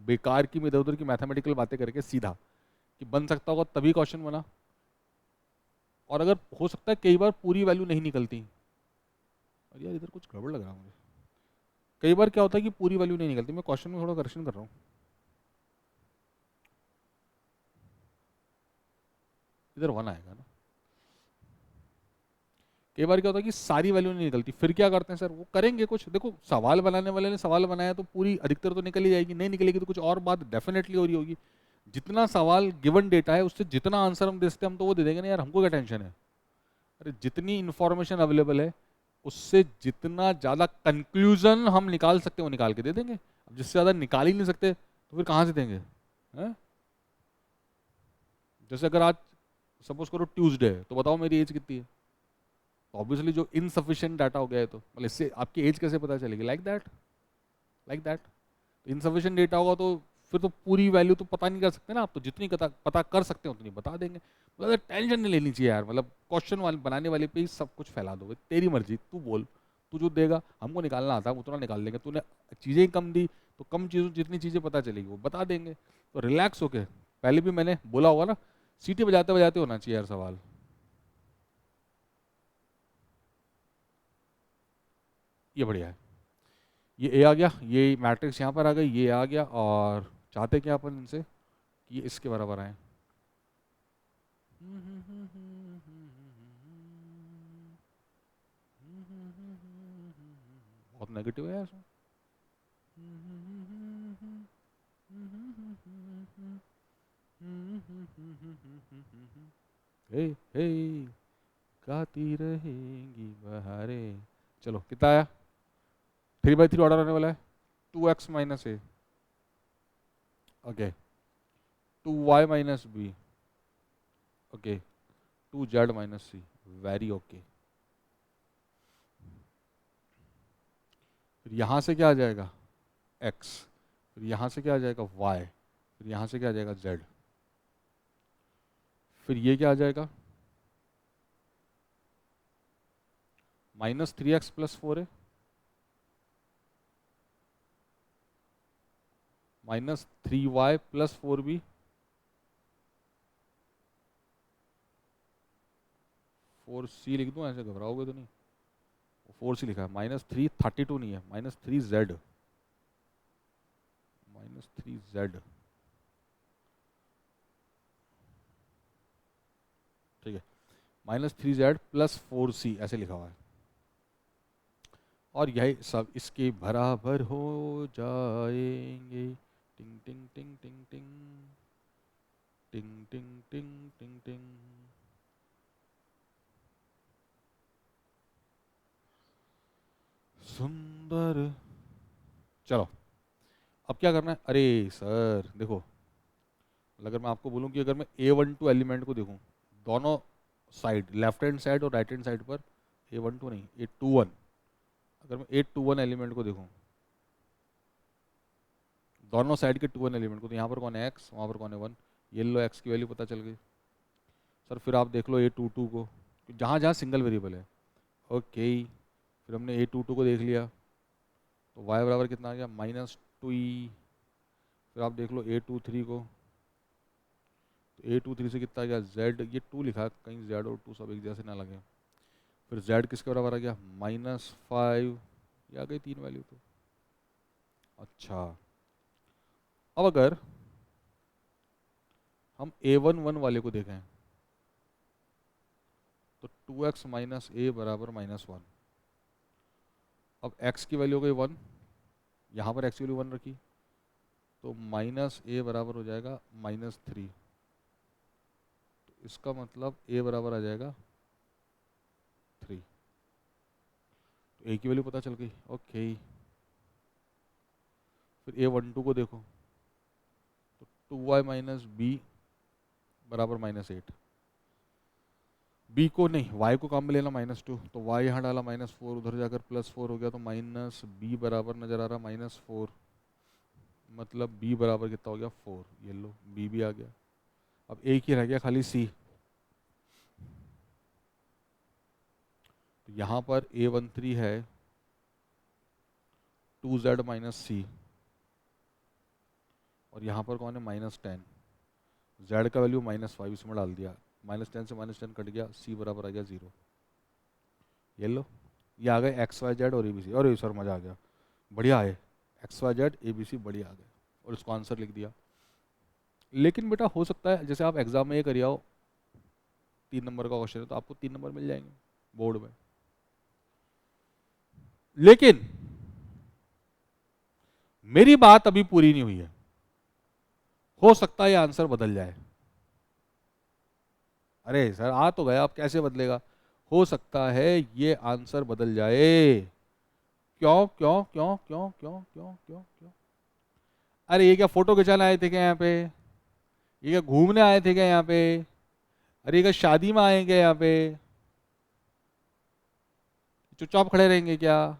बेकार की इधर उधर की मैथमेटिकल बातें करके सीधा कि बन सकता होगा तभी क्वेश्चन बना। और अगर हो सकता है कई बार पूरी वैल्यू नहीं निकलती, और यार इधर कुछ गड़बड़ लग रहा है मुझे। कई बार क्या होता है कि पूरी वैल्यू नहीं निकलती। मैं क्वेश्चन में थोड़ा करेक्शन कर रहा हूँ। इधर 1 आएगा ना। कई बार क्या होता है कि सारी वैल्यू नहीं निकलती, फिर क्या करते हैं सर, वो करेंगे कुछ। देखो सवाल बनाने वाले ने सवाल बनाया तो पूरी अधिकतर तो निकल ही जाएगी, नहीं निकलेगी तो कुछ और बात डेफिनेटली हो रही होगी। जितना सवाल गिवन डेटा है उससे जितना आंसर हम दे सकते हैं हम तो वो दे देंगे ना यार, हमको क्या टेंशन है। अरे जितनी इंफॉर्मेशन अवेलेबल है उससे जितना ज़्यादा कंक्लूजन हम निकाल सकते हैं वो निकाल के दे देंगे। अब जिससे ज़्यादा निकाल ही नहीं सकते तो फिर कहाँ से देंगे, हैं? जैसे अगर आज सपोज करो ट्यूसडे है, तो बताओ मेरी एज कितनी है, तो ऑब्वियसली जो इनसफिशिएंट डाटा हो गया है, तो मतलब इससे आपकी एज कैसे पता चलेगी, like that, like that. Insufficient data होगा तो फिर तो पूरी वैल्यू तो पता नहीं कर सकते ना आप, तो जितनी पता कर सकते हैं उतनी बता देंगे। मतलब टेंशन नहीं लेनी चाहिए यार, मतलब क्वेश्चन वाले बनाने वाले पे ही सब कुछ फैला दो, तेरी मर्जी, तू बोल, तू जो देगा हमको निकालना आता है उतना निकाल देंगे। तूने चीज़ें कम दी तो कम चीज़ों जितनी चीज़ें पता चलेगी वो बता देंगे। तो रिलैक्स होके, पहले भी मैंने बोला होगा ना, सीटी बजाते बजाते होना चाहिए यार सवाल। ये बढ़िया है। ये ए आ गया, ये मैट्रिक्स यहाँ पर आ गई, ये आ गया, और चाहते क्या अपन इनसे कि ये इसके बराबर आए। बहुत नेगेटिव है इसमें। हे हे गाती रहेंगी बहारें। चलो कितना आया, 3/3 ऑर्डर आने वाला है, 2x - a। Okay, 2y minus B, okay, 2z minus C, very okay. फिर यहाँ से क्या आ जाएगा x, फिर यहाँ से क्या आ जाएगा y, फिर यहाँ से क्या आ जाएगा z, फिर ये क्या आ जाएगा -3x plus 4 -3y plus 4b, 4c लिख दूं, ऐसे घबराओगे तो नहीं, 4c लिखा है, -332 नहीं है, -3z, -3z, ठीक है, -3z प्लस 4c ऐसे लिखा हुआ है, और यही सब इसके बराबर हो जाएंगे। टिंग टिंग टिंग टिंग टिंग टिंग टिंग टिंग टिंग टिंग। सुंदर। चलो अब क्या करना है, अरे सर देखो, अगर मैं आपको बोलूं कि अगर मैं A12 एलिमेंट को देखूं, दोनों साइड, लेफ्ट हैंड साइड और राइट हैंड साइड पर, A12 नहीं A21, अगर मैं A21 एलिमेंट को देखूं, दोनों साइड के 21 एलिमेंट को, तो यहाँ पर कौन है x, वहाँ पर कौन है 1, ये लो x की वैल्यू पता चल गई। सर फिर आप देख लो A22 को, जहाँ जहाँ सिंगल वेरिएबल है, ओके, फिर हमने A22 को देख लिया, तो y बराबर कितना आ गया -2e। फिर आप देख लो A23 को, तो A23 से कितना आ गया z, ये 2 लिखा, कहीं z और 2 सब एक जैसे ना लगे। फिर z किसके बराबर आ गया -5, ये आ गई 3 वैल्यू तो। अच्छा अब अगर हम A11 वाले को देखें, तो 2x माइनस a बराबर -1। अब x की वैल्यू हो गई 1, यहाँ पर x की वैल्यू 1 रखी, तो -a बराबर हो जाएगा -3। तो इसका मतलब a बराबर आ जाएगा 3। तो a की वैल्यू पता चल गई, ओके। फिर A12 को देखो, तो 2y माइनस बी बराबर -8। b को नहीं, y को काम में लेना -2, तो y यहाँ डाला -4, उधर जाकर +4 हो गया, तो -b बराबर नजर आ रहा -4, मतलब b बराबर कितना हो गया 4, ये लो b भी आ गया। अब एक ही रह गया खाली c, तो यहाँ पर A13 है 2z माइनस c, और यहाँ पर कौन है -10, z का वैल्यू -5 इसमें डाल दिया, -10 से -10 कट गया, c बराबर आ गया 0। ये लो, ये आ गए XYZ और ABC, और सर मज़ा आ गया, बढ़िया है, XYZ ABC बढ़िया आ गए, और इसको आंसर लिख दिया। लेकिन बेटा हो सकता है जैसे आप एग्जाम में ये करिए आओ, 3 नंबर का क्वेश्चन है तो आपको 3 नंबर मिल जाएंगे बोर्ड में, लेकिन मेरी बात अभी पूरी नहीं हुई है, हो सकता है ये आंसर बदल जाए। अरे सर आ तो गया, अब कैसे बदलेगा, हो सकता है ये आंसर बदल जाए। क्यों क्यों क्यों क्यों क्यों क्यों क्यों क्यों? अरे ये क्या फोटो खिंचाने आए थे क्या यहाँ पे, ये क्या घूमने आए थे क्या यहाँ पे, अरे ये क्या शादी में आए क्या यहाँ पे, चुपचाप खड़े रहेंगे क्या,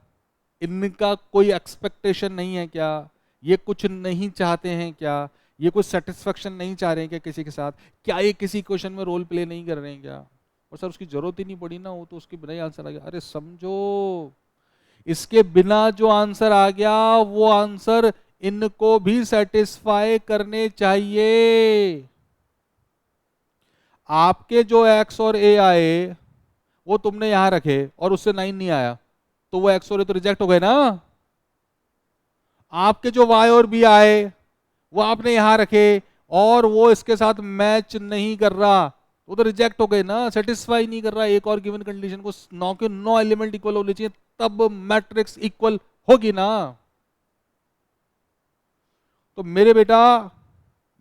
इनका कोई एक्सपेक्टेशन नहीं है क्या, ये कुछ नहीं चाहते हैं क्या, ये कुछ सेटिस्फेक्शन नहीं चाह रहे हैं क्या किसी के साथ, क्या ये किसी क्वेश्चन में रोल प्ले नहीं कर रहे हैं क्या, और सर उसकी जरूरत ही नहीं पड़ी ना, वो तो उसके बिना ही आंसर आ गया। अरे समझो, इसके बिना जो आंसर आ गया वो आंसर इनको भी सेटिस्फाई करने चाहिए। आपके जो एक्स और ए आए वो तुमने यहां रखे और उससे 9 नहीं आया, तो वो एक्स और ए तो रिजेक्ट हो गए ना। आपके जो वाई और बी आए वो आपने यहां रखे और वो इसके साथ मैच नहीं कर रहा, वो तो रिजेक्ट हो गए ना, सेटिस्फाई नहीं कर रहा एक और गिवन कंडीशन को, 9 के 9 एलिमेंट इक्वल होने चाहिए तब मैट्रिक्स इक्वल होगी ना। तो मेरे बेटा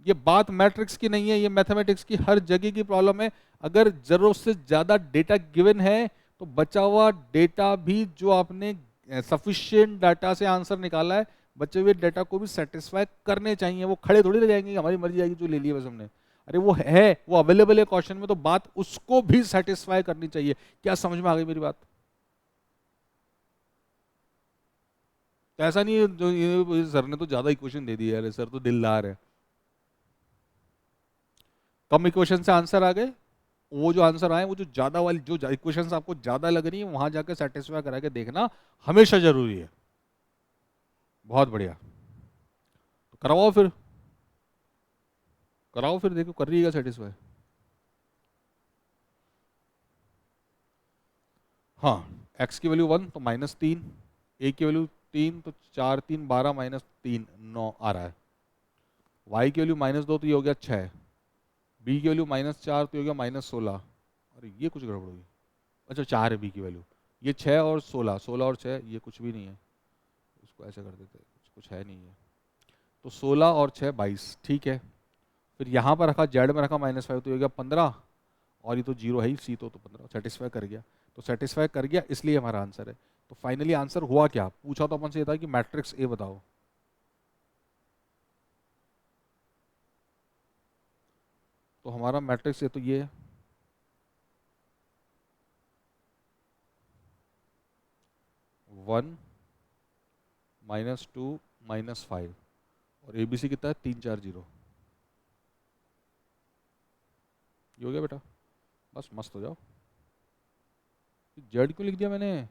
ये बात मैट्रिक्स की नहीं है, ये मैथमेटिक्स की हर जगह की प्रॉब्लम है। अगर जरूरत से ज्यादा डेटा गिवन है तो बचा हुआ डेटा भी जो आपने सफिशिएंट डाटा से आंसर निकाला है बचे हुए डेटा को भी सेटिस्फाई करने चाहिए, वो खड़े थोड़ी रह जाएंगे हमारी मर्जी आएगी जो ले लिया बस हमने। अरे वो है, वो अवेलेबल है क्वेश्चन में, तो बात उसको भी सेटिस्फाई करनी चाहिए। क्या समझ में आ गई मेरी बात? ऐसा नहीं है जो ये सर ने तो ज्यादा इक्वेशन दे दिया है, सर तो दिलदार है। कम इक्वेशन से आंसर आ गए, वो जो आंसर आए वो जो ज्यादा वाली जो इक्वेशंस आपको ज्यादा लग रही है वहां जाकर सेटिस्फाई करा के देखना हमेशा जरूरी है। बहुत बढ़िया, तो करवाओ फिर, कराओ फिर, देखो कर रही है सेटिस्फाई। हाँ, एक्स की वैल्यू 1 तो -3, ए की वैल्यू 3 तो 4 3 12 -3 9 आ रहा है। वाई की वैल्यू -2 तो ये हो गया 6, बी की वैल्यू -4 तो ये हो गया -16। अरे ये कुछ गड़बड़ हुई। अच्छा 4 है बी की वैल्यू, ये 6 और 16, 16 और 6 ये कुछ भी नहीं है, इसको ऐसे कर देते, कुछ है नहीं है। तो 16 और 6 22, ठीक है। फिर यहाँ पर रखा, जेड में रखा -5 तो ये हो गया 15, और ये तो जीरो है ही, सी तो 15 सेटिस्फाई कर गया। तो सेटिस्फाई कर गया इसलिए हमारा आंसर है। तो फाइनली आंसर हुआ क्या, पूछा तो अपन से ये था कि मैट्रिक्स ए बताओ। तो हमारा मैट्रिक्स ए तो ये है, 1 -2 -5, और ए बी सी कितना है 3 4 0। ये हो गया बेटा, बस मस्त हो जाओ। जेड क्यों लिख दिया मैंने,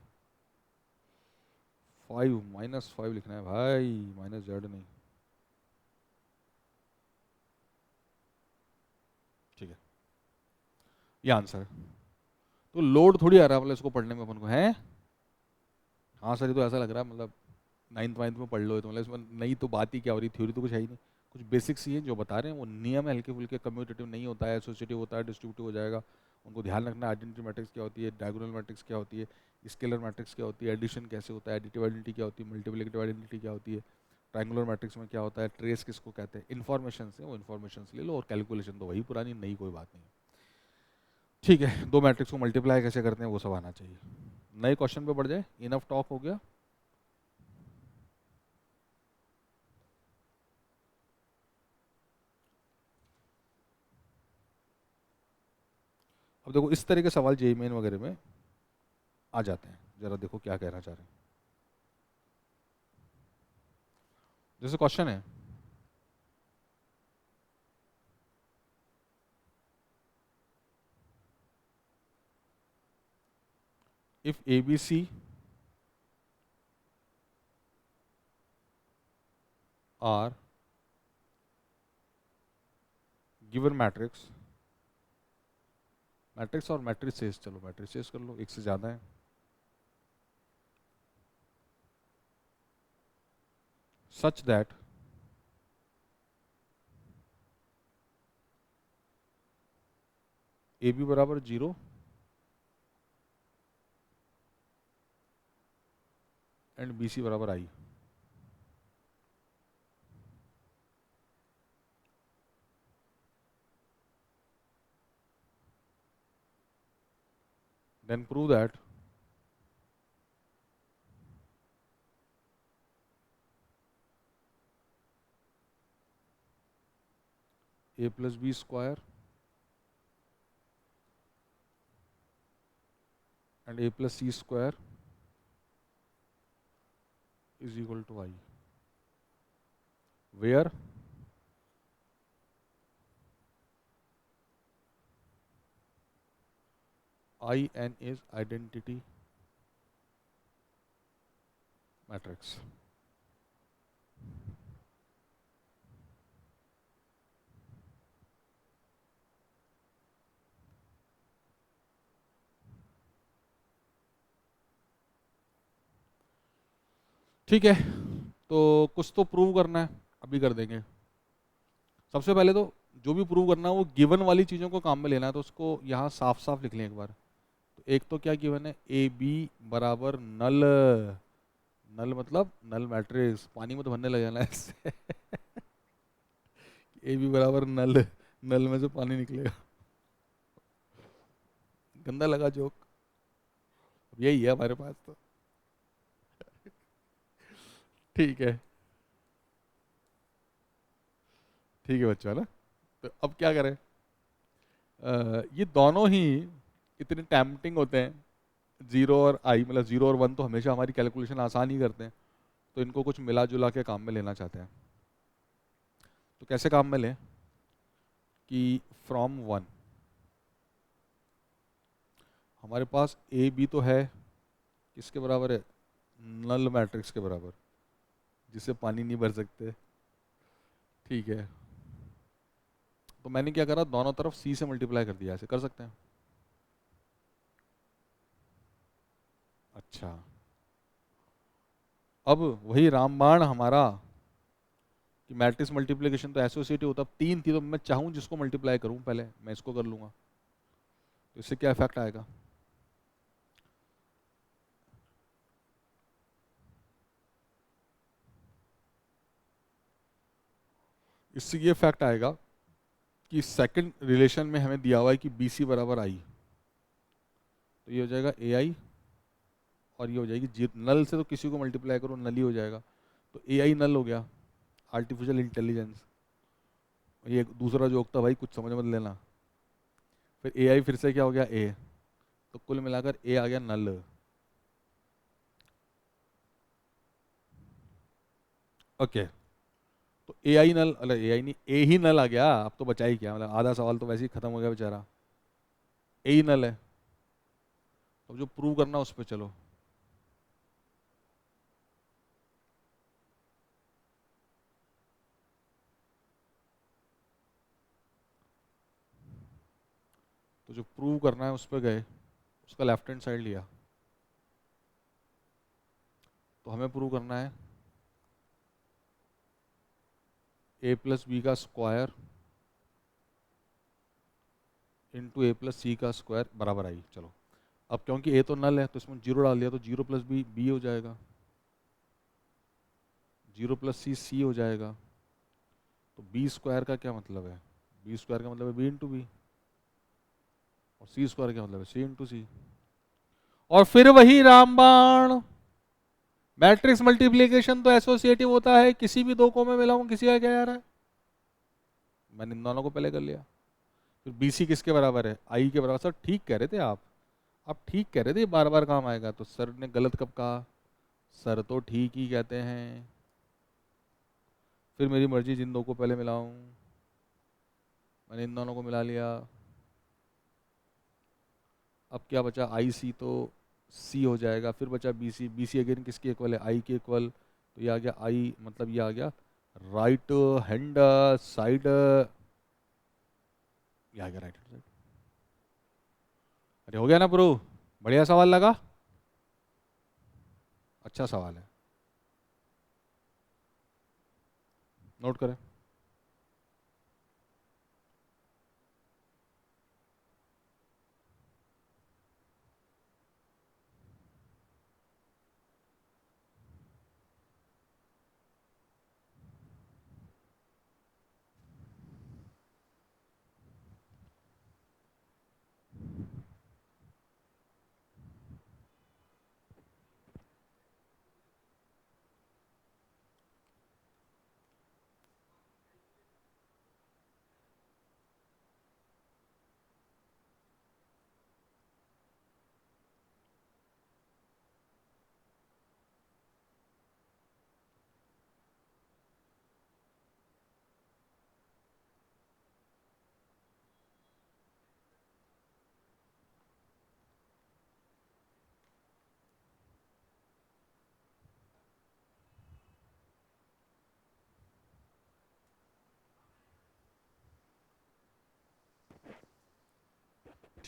5 -5 लिखना है भाई, माइनस जेड नहीं। ठीक है, ये आंसर है। तो लोड थोड़ी आ रहा है मतलब इसको पढ़ने में अपन को है। हाँ सर, ये तो ऐसा लग रहा है मतलब नाइन्थ वाइन्थ में पढ़ लो, तो मतलब इसमें नई तो बात ही क्या हो रही, थ्योरी तो कुछ है ही नहीं। कुछ बेसिक्स ही है जो बता रहे हैं, वो नियम है हल्के फुल्के, कम्यूटेटिव नहीं होता है, एसोसिएटिव होता है, डिस्ट्रीब्यूटिव हो जाएगा। उनको ध्यान रखना, आइडेंटिटी मैट्रिक्स क्या होती है, डायगोनल मैट्रिक्स क्या होती है, स्केलर मैट्रिक्स क्या होती है, एडिशन कैसे होता है, एडिटिव आइडेंटिटी क्या होती है, मल्टीप्लिकेटिव आइडेंटिटी क्या होती है, ट्रायंगुलर मैट्रिक्स में क्या होता है, ट्रेस किसको कहते हैं, इन्फॉर्मेशन से वो इन्फॉर्मेशन ले लो, और कैलकुलेशन तो वही पुरानी, नई कोई बात नहीं। ठीक है, दो मैट्रिक्स को मल्टीप्लाई कैसे करते हैं वो सब आना चाहिए। नए क्वेश्चन पे बढ़ जाए, इनफ टॉक हो गया। अब देखो इस तरह के सवाल जेईई मेन वगैरह में आ जाते हैं, जरा देखो क्या कहना चाह रहे हैं। जैसे क्वेश्चन है, if A B C are given matrix, matrix और मैट्रिसेस, चलो मैट्रिसेस कर लो, एक से ज़्यादा है, सच दैट ए बी बराबर 0 एंड बी सी बराबर I. Then prove that A plus B square and A plus C square is equal to I, where I n is identity matrix. ठीक है, तो कुछ तो प्रूव करना है, अभी कर देंगे। सबसे पहले तो जो भी प्रूव करना है वो गिवन वाली चीज़ों को काम में लेना है, तो उसको यहाँ साफ साफ लिख लें एक बार। तो एक तो क्या गिवन है, ए बी बराबर नल, नल मतलब नल मैट्रिक्स, पानी में तो भरने लग जाना है इससे ए बी बराबर नल, नल में से पानी निकलेगा, गंदा लगा जोक, अब यही है हमारे पास तो। ठीक है, ठीक है बच्चों, है ना? तो अब क्या करें? ये दोनों ही इतने टैम्पटिंग होते हैं, जीरो और आई, मतलब जीरो और वन तो हमेशा हमारी कैलकुलेशन आसान ही करते हैं, तो इनको कुछ मिला जुला के काम में लेना चाहते हैं। तो कैसे काम में लें कि फ्रॉम वन हमारे पास ए बी तो है, किसके बराबर है? नल मैट्रिक्स के बराबर, जिससे पानी नहीं भर सकते। ठीक है, तो मैंने क्या करा, दोनों तरफ सी से मल्टीप्लाई कर दिया, ऐसे कर सकते हैं। अच्छा, अब वही रामबाण हमारा कि मैट्रिक्स मल्टीप्लिकेशन तो एसोसिएटिव होता, अब तीन थी तो मैं चाहूँ जिसको मल्टीप्लाई करूँ पहले मैं इसको कर लूँगा, तो इससे क्या इफेक्ट आएगा? इससे ये इफेक्ट आएगा कि सेकंड रिलेशन में हमें दिया हुआ है कि बी सी बराबर आई, तो ये हो जाएगा ए आई, और ये हो जाएगी जी, नल से तो किसी को मल्टीप्लाई करो नल ही हो जाएगा, तो ए आई नल हो गया, आर्टिफिशियल इंटेलिजेंस। ये दूसरा जोक था भाई, कुछ समझ मत लेना। फिर ए आई फिर से क्या हो गया, ए, तो कुल मिलाकर ए आ गया नल। ओके, तो ए आई नल, अरे ए आई नहीं, ए ही नल आ गया, अब तो बचा ही क्या, मतलब आधा सवाल तो वैसे ही खत्म हो गया बेचारा। ए ही नल है, अब जो प्रूव करना उस पर चलो। तो जो प्रूव करना है उस पर गए, उसका लेफ्ट हैंड साइड लिया, तो हमें प्रूव करना है ए प्लस बी का स्क्वायर इंटू ए प्लस सी का स्क्वायर बराबर आई। चलो, अब क्योंकि ए तो नल है तो इसमें जीरो डाल दिया, तो जीरो प्लस बी बी हो जाएगा, जीरो प्लस सी सी हो जाएगा। तो बी स्क्वायर का क्या मतलब है? बी स्क्वायर का मतलब है बी इंटू बी, और सी स्क्वायर का मतलब है सी इंटू सी। और फिर वही रामबाण, मैट्रिक्स मल्टीप्लिकेशन तो एसोसिएटिव होता है, किसी भी दो को मैं मिलाऊं किसी का क्या आ रहा है, मैंने इन दोनों को पहले कर लिया। फिर बी सी किसके बराबर है? आई के बराबर। सर ठीक कह रहे थे आप ठीक कह रहे थे, बार बार काम आएगा, तो सर ने गलत कब कहा? सर तो ठीक ही कहते हैं। फिर मेरी मर्जी जिन दो को पहले मिलाऊं, मैंने इन दोनों को मिला लिया। अब क्या बचा? आई सी तो सी हो जाएगा, फिर बचा B C, B C again किसके इक्वल है? आई के इक्वल, तो ये आ गया आई, मतलब ये आ गया राइट हैंड साइड, ये आ गया राइट हैंड साइड। अरे हो गया ना प्रूव? बढ़िया सवाल लगा, अच्छा सवाल है, नोट करें।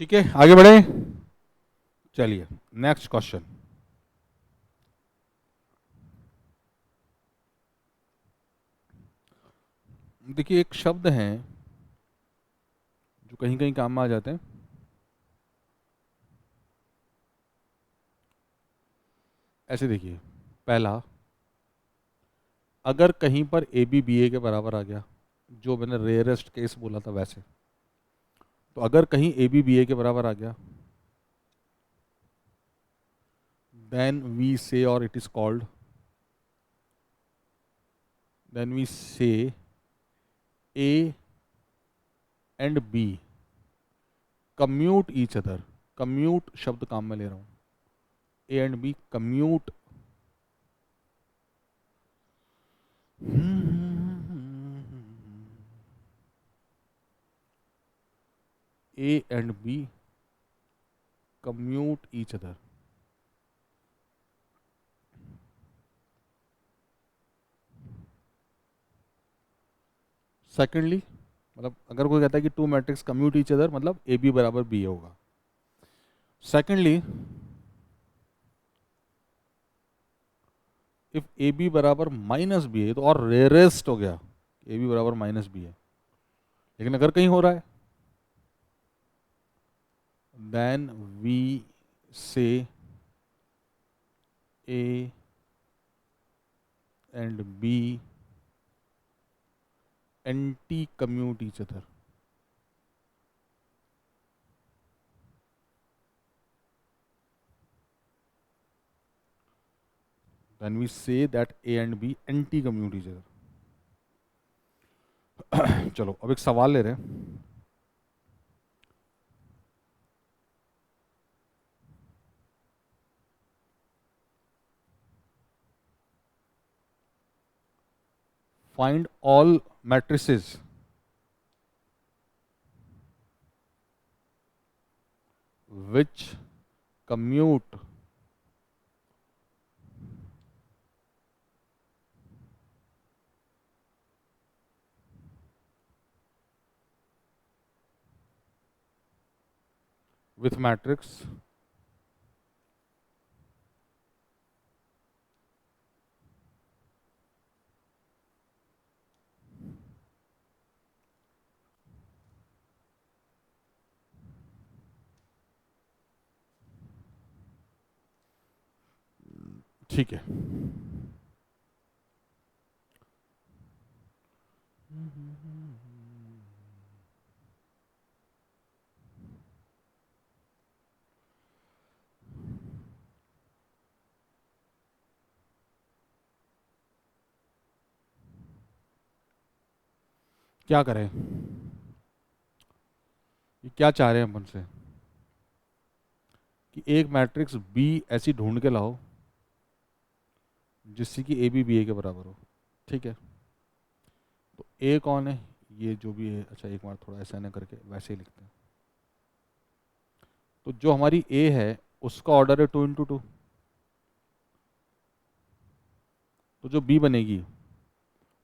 ठीक है, आगे बढ़े। चलिए, नेक्स्ट क्वेश्चन। देखिए, एक शब्द हैं जो कहीं कहीं काम में आ जाते हैं। ऐसे देखिए, पहला, अगर कहीं पर ए बी बी ए के बराबर आ गया, जो मैंने रेयरेस्ट केस बोला था वैसे, तो अगर कहीं ए बी बी ए के बराबर आ गया, देन वी से, और it is called, then we say A and B commute each other, commute शब्द काम में ले रहा हूं, A and B commute, A and B commute each other. Secondly, मतलब अगर कोई कहता है कि two matrix commute each other, मतलब ए बी बराबर बी होगा। सेकेंडली, इफ ए बी बराबर माइनस बी है, तो और रेयरेस्ट हो गया, ए बी बराबर माइनस बी है, लेकिन अगर कहीं हो रहा है, then we say A and B anti commute each other. Then we say that A and B anti commute each other. चलो अब एक सवाल ले रहे हैं। Find all matrices which commute with matrix ठीक है। क्या करें, ये क्या चाह रहे हैं अपन से कि एक मैट्रिक्स बी ऐसी ढूंढ के लाओ जिससे कि ए बी ए के बराबर हो। ठीक है, तो ए कौन है, ये जो भी है, अच्छा एक बार थोड़ा ऐसा ना करके वैसे ही लिखते हैं। तो जो हमारी ए है उसका ऑर्डर है 2 × 2, तो जो बी बनेगी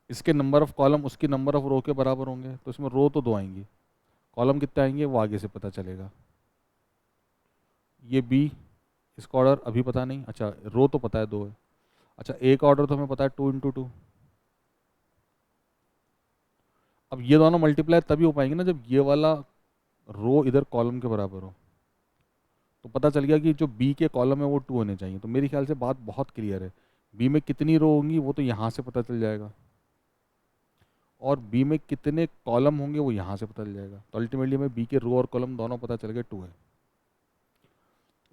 इसके नंबर ऑफ कॉलम उसकी नंबर ऑफ रो के बराबर होंगे, तो इसमें रो तो 2 आएंगी, कॉलम कितने आएंगे वो आगे से पता चलेगा। ये बी, इसका ऑर्डर अभी पता नहीं, अच्छा रो तो पता है 2 है, अच्छा ए का ऑर्डर तो हमें पता है 2 × 2। अब ये दोनों मल्टीप्लाई तभी हो पाएंगे ना जब ये वाला रो इधर कॉलम के बराबर हो। तो पता चल गया कि जो बी के कॉलम है वो 2 होने चाहिए, तो मेरे ख्याल से बात बहुत क्लियर है। बी में कितनी रो होंगी वो तो यहाँ से पता चल जाएगा, और बी में कितने कॉलम होंगे वो यहाँ से पता चल जाएगा, तो अल्टीमेटली हमें बी के रो और कॉलम दोनों पता चल गए 2 है।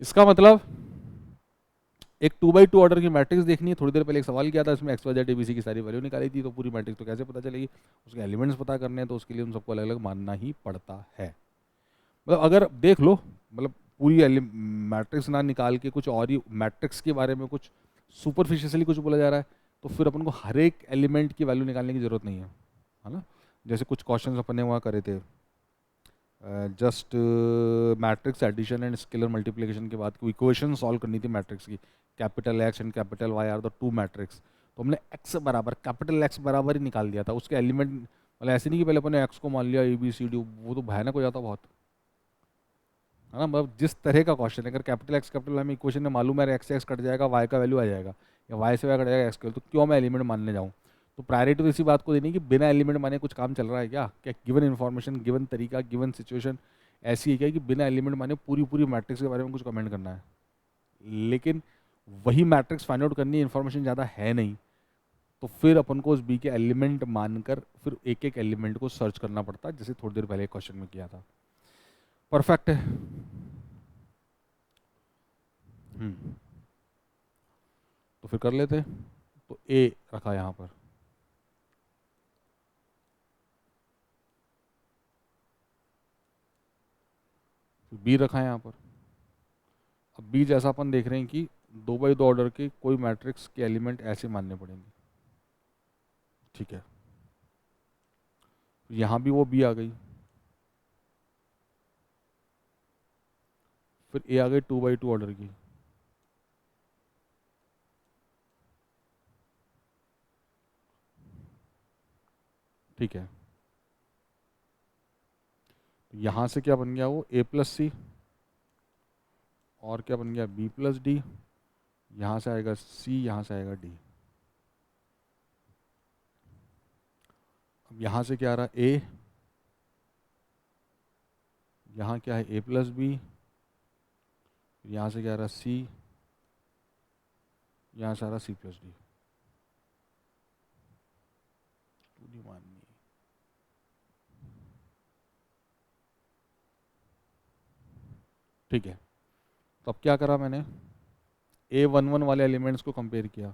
इसका मतलब एक 2 × 2 ऑर्डर की मैट्रिक्स देखनी है। थोड़ी देर पहले एक सवाल किया था, इसमें एक्स वाई जेड एबीसी की सारी वैल्यू निकाली थी, तो पूरी मैट्रिक्स तो कैसे पता चलेगी, उसके एलिमेंट्स पता करने हैं, तो उसके लिए उन सबको अलग अलग मानना ही पड़ता है। मतलब अगर देख लो, मतलब पूरी मैट्रिक्स ना निकाल के कुछ और ही मैट्रिक्स के बारे में कुछ सुपरफिशियली कुछ बोला जा रहा है, तो फिर अपन को हर एक एलिमेंट की वैल्यू निकालने की जरूरत नहीं है ना। जैसे कुछ क्वेश्चन अपन ने वहाँ करे थे, just matrix addition and scalar multiplication के बाद कोई इक्वेशन सॉल्व करनी थी मैट्रिक्स की, capital X and capital Y are the 2 matrix, तो हमने एक्स बराबर कैपिटल एक्स बराबर ही निकाल दिया था उसके एलिमेंट। मतलब ऐसे नहीं कि पहले अपन ने एक्स को मान लिया ए बी सी डी, वो तो भयानक हो जाता बहुत, है ना। मतलब जिस तरह का क्वेश्चन है, अगर कैपिटल एक्स कैपिटल वाई में इक्वेशन में मालूम है एक्स से एक्स कट जाएगा, वाई का वैल्यू आ जाएगा, या वाई से वाई कट जाएगा एक्स का, तो क्यों मैं एलिमेंट मानने जाऊँ। तो प्रायोरिटी तो इसी बात को देनी कि बिना एलिमेंट माने कुछ काम चल रहा है क्या, क्या गिवन इन्फॉर्मेशन गिवन तरीका गिवन सिचुएशन ऐसी है क्या कि बिना एलिमेंट माने पूरी पूरी मैट्रिक्स के बारे में कुछ कमेंट करना है। लेकिन वही मैट्रिक्स फाइंड आउट करनी है, इन्फॉर्मेशन ज़्यादा है नहीं, तो फिर अपन को उस बी के एलिमेंट मानकर फिर एक एक एलिमेंट को सर्च करना पड़ता है, जैसे थोड़ी देर पहले क्वेश्चन में किया था। परफेक्ट है। तो फिर कर लेते, तो ए रखा यहाँ पर, बी रखा है यहाँ पर। अब बी जैसा अपन देख रहे हैं कि 2 बाई 2 ऑर्डर के कोई मैट्रिक्स के एलिमेंट ऐसे मानने पड़ेंगे, ठीक है। यहाँ भी वो बी आ गई, फिर ए आ गई 2 बाई 2 ऑर्डर की, ठीक है। यहाँ से क्या बन गया वो ए प्लस सी, और क्या बन गया बी प्लस डी, यहाँ से आएगा सी, यहाँ से आएगा डी। अब यहाँ से क्या आ रहा ए, यहाँ क्या है ए प्लस बी, यहाँ से क्या आ रहा सी, यहाँ से आ रहा सी प्लस डी। माननी ठीक है। तो अब क्या करा मैंने, A11 वाले एलिमेंट्स को कंपेयर किया,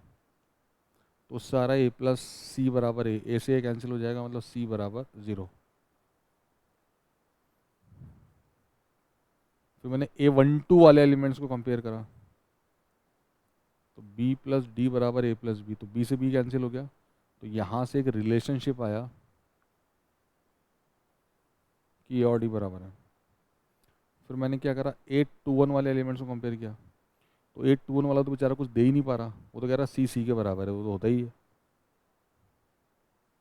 तो उससे आ रहा है ए प्लस सी बराबर ए से ए कैंसिल हो जाएगा, मतलब सी बराबर 0। फिर मैंने A12 वाले एलिमेंट्स को कंपेयर करा, तो B प्लस डी बराबर ए प्लस बी, तो B से B कैंसिल हो गया, तो यहाँ से एक रिलेशनशिप आया कि ए और डी बराबर है। फिर मैंने क्या करा, A21 वाले एलिमेंट्स को कंपेयर किया, तो A21 वाला तो बेचारा कुछ दे ही नहीं पा रहा, वो तो कह रहा सी के बराबर है, वो तो होता ही है।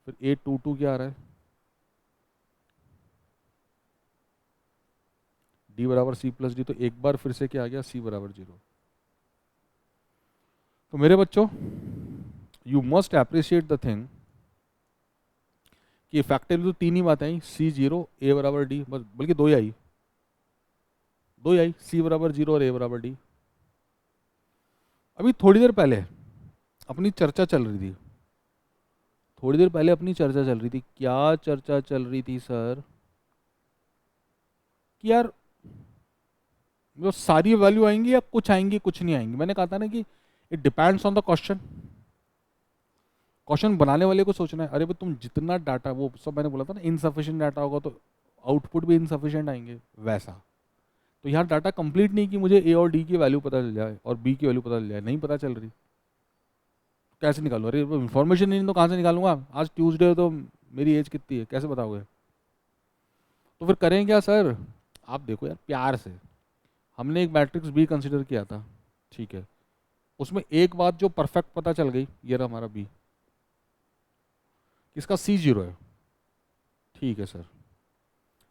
फिर A22 क्या आ रहा है, डी बराबर सी प्लस डी, तो एक बार फिर से क्या आ गया, सी बराबर 0। तो मेरे बच्चों, you must appreciate the thing कि इफेक्टिवली तो 3 ही बातें आई, सी 0 ए बराबर डी, बस, बल्कि 2 ही आई, 2 ही आई, सी बराबर 0 और ए बराबर डी। अभी थोड़ी देर पहले अपनी चर्चा चल रही थी, थोड़ी देर पहले अपनी चर्चा चल रही थी, क्या चर्चा चल रही थी सर, कि यार जो सारी वैल्यू आएंगी या कुछ आएंगी कुछ नहीं आएंगी। मैंने कहा था ना कि it depends on the question, question बनाने वाले को सोचना है, अरे भाई तुम जितना डाटा, वो सब मैंने बोला था ना, इनसफिशिएंट डाटा होगा तो आउटपुट भी इनसफिशिएंट आएंगे, वैसा। तो यहाँ डाटा कंप्लीट नहीं कि मुझे ए और डी की वैल्यू पता चल जाए और बी की वैल्यू पता चल जाए, नहीं पता चल रही, कैसे निकालूँ, अरे इन्फॉर्मेशन नहीं तो कहाँ से निकालूंगा, आज ट्यूसडे है तो मेरी एज कितनी है कैसे बताओगे। तो फिर करें क्या सर, आप देखो यार प्यार से, हमने एक मैट्रिक्स बी कंसिडर किया था, ठीक है, उसमें एक बात जो परफेक्ट पता चल गई, ये रहा हमारा बी, इसका सी 0 है, ठीक है सर।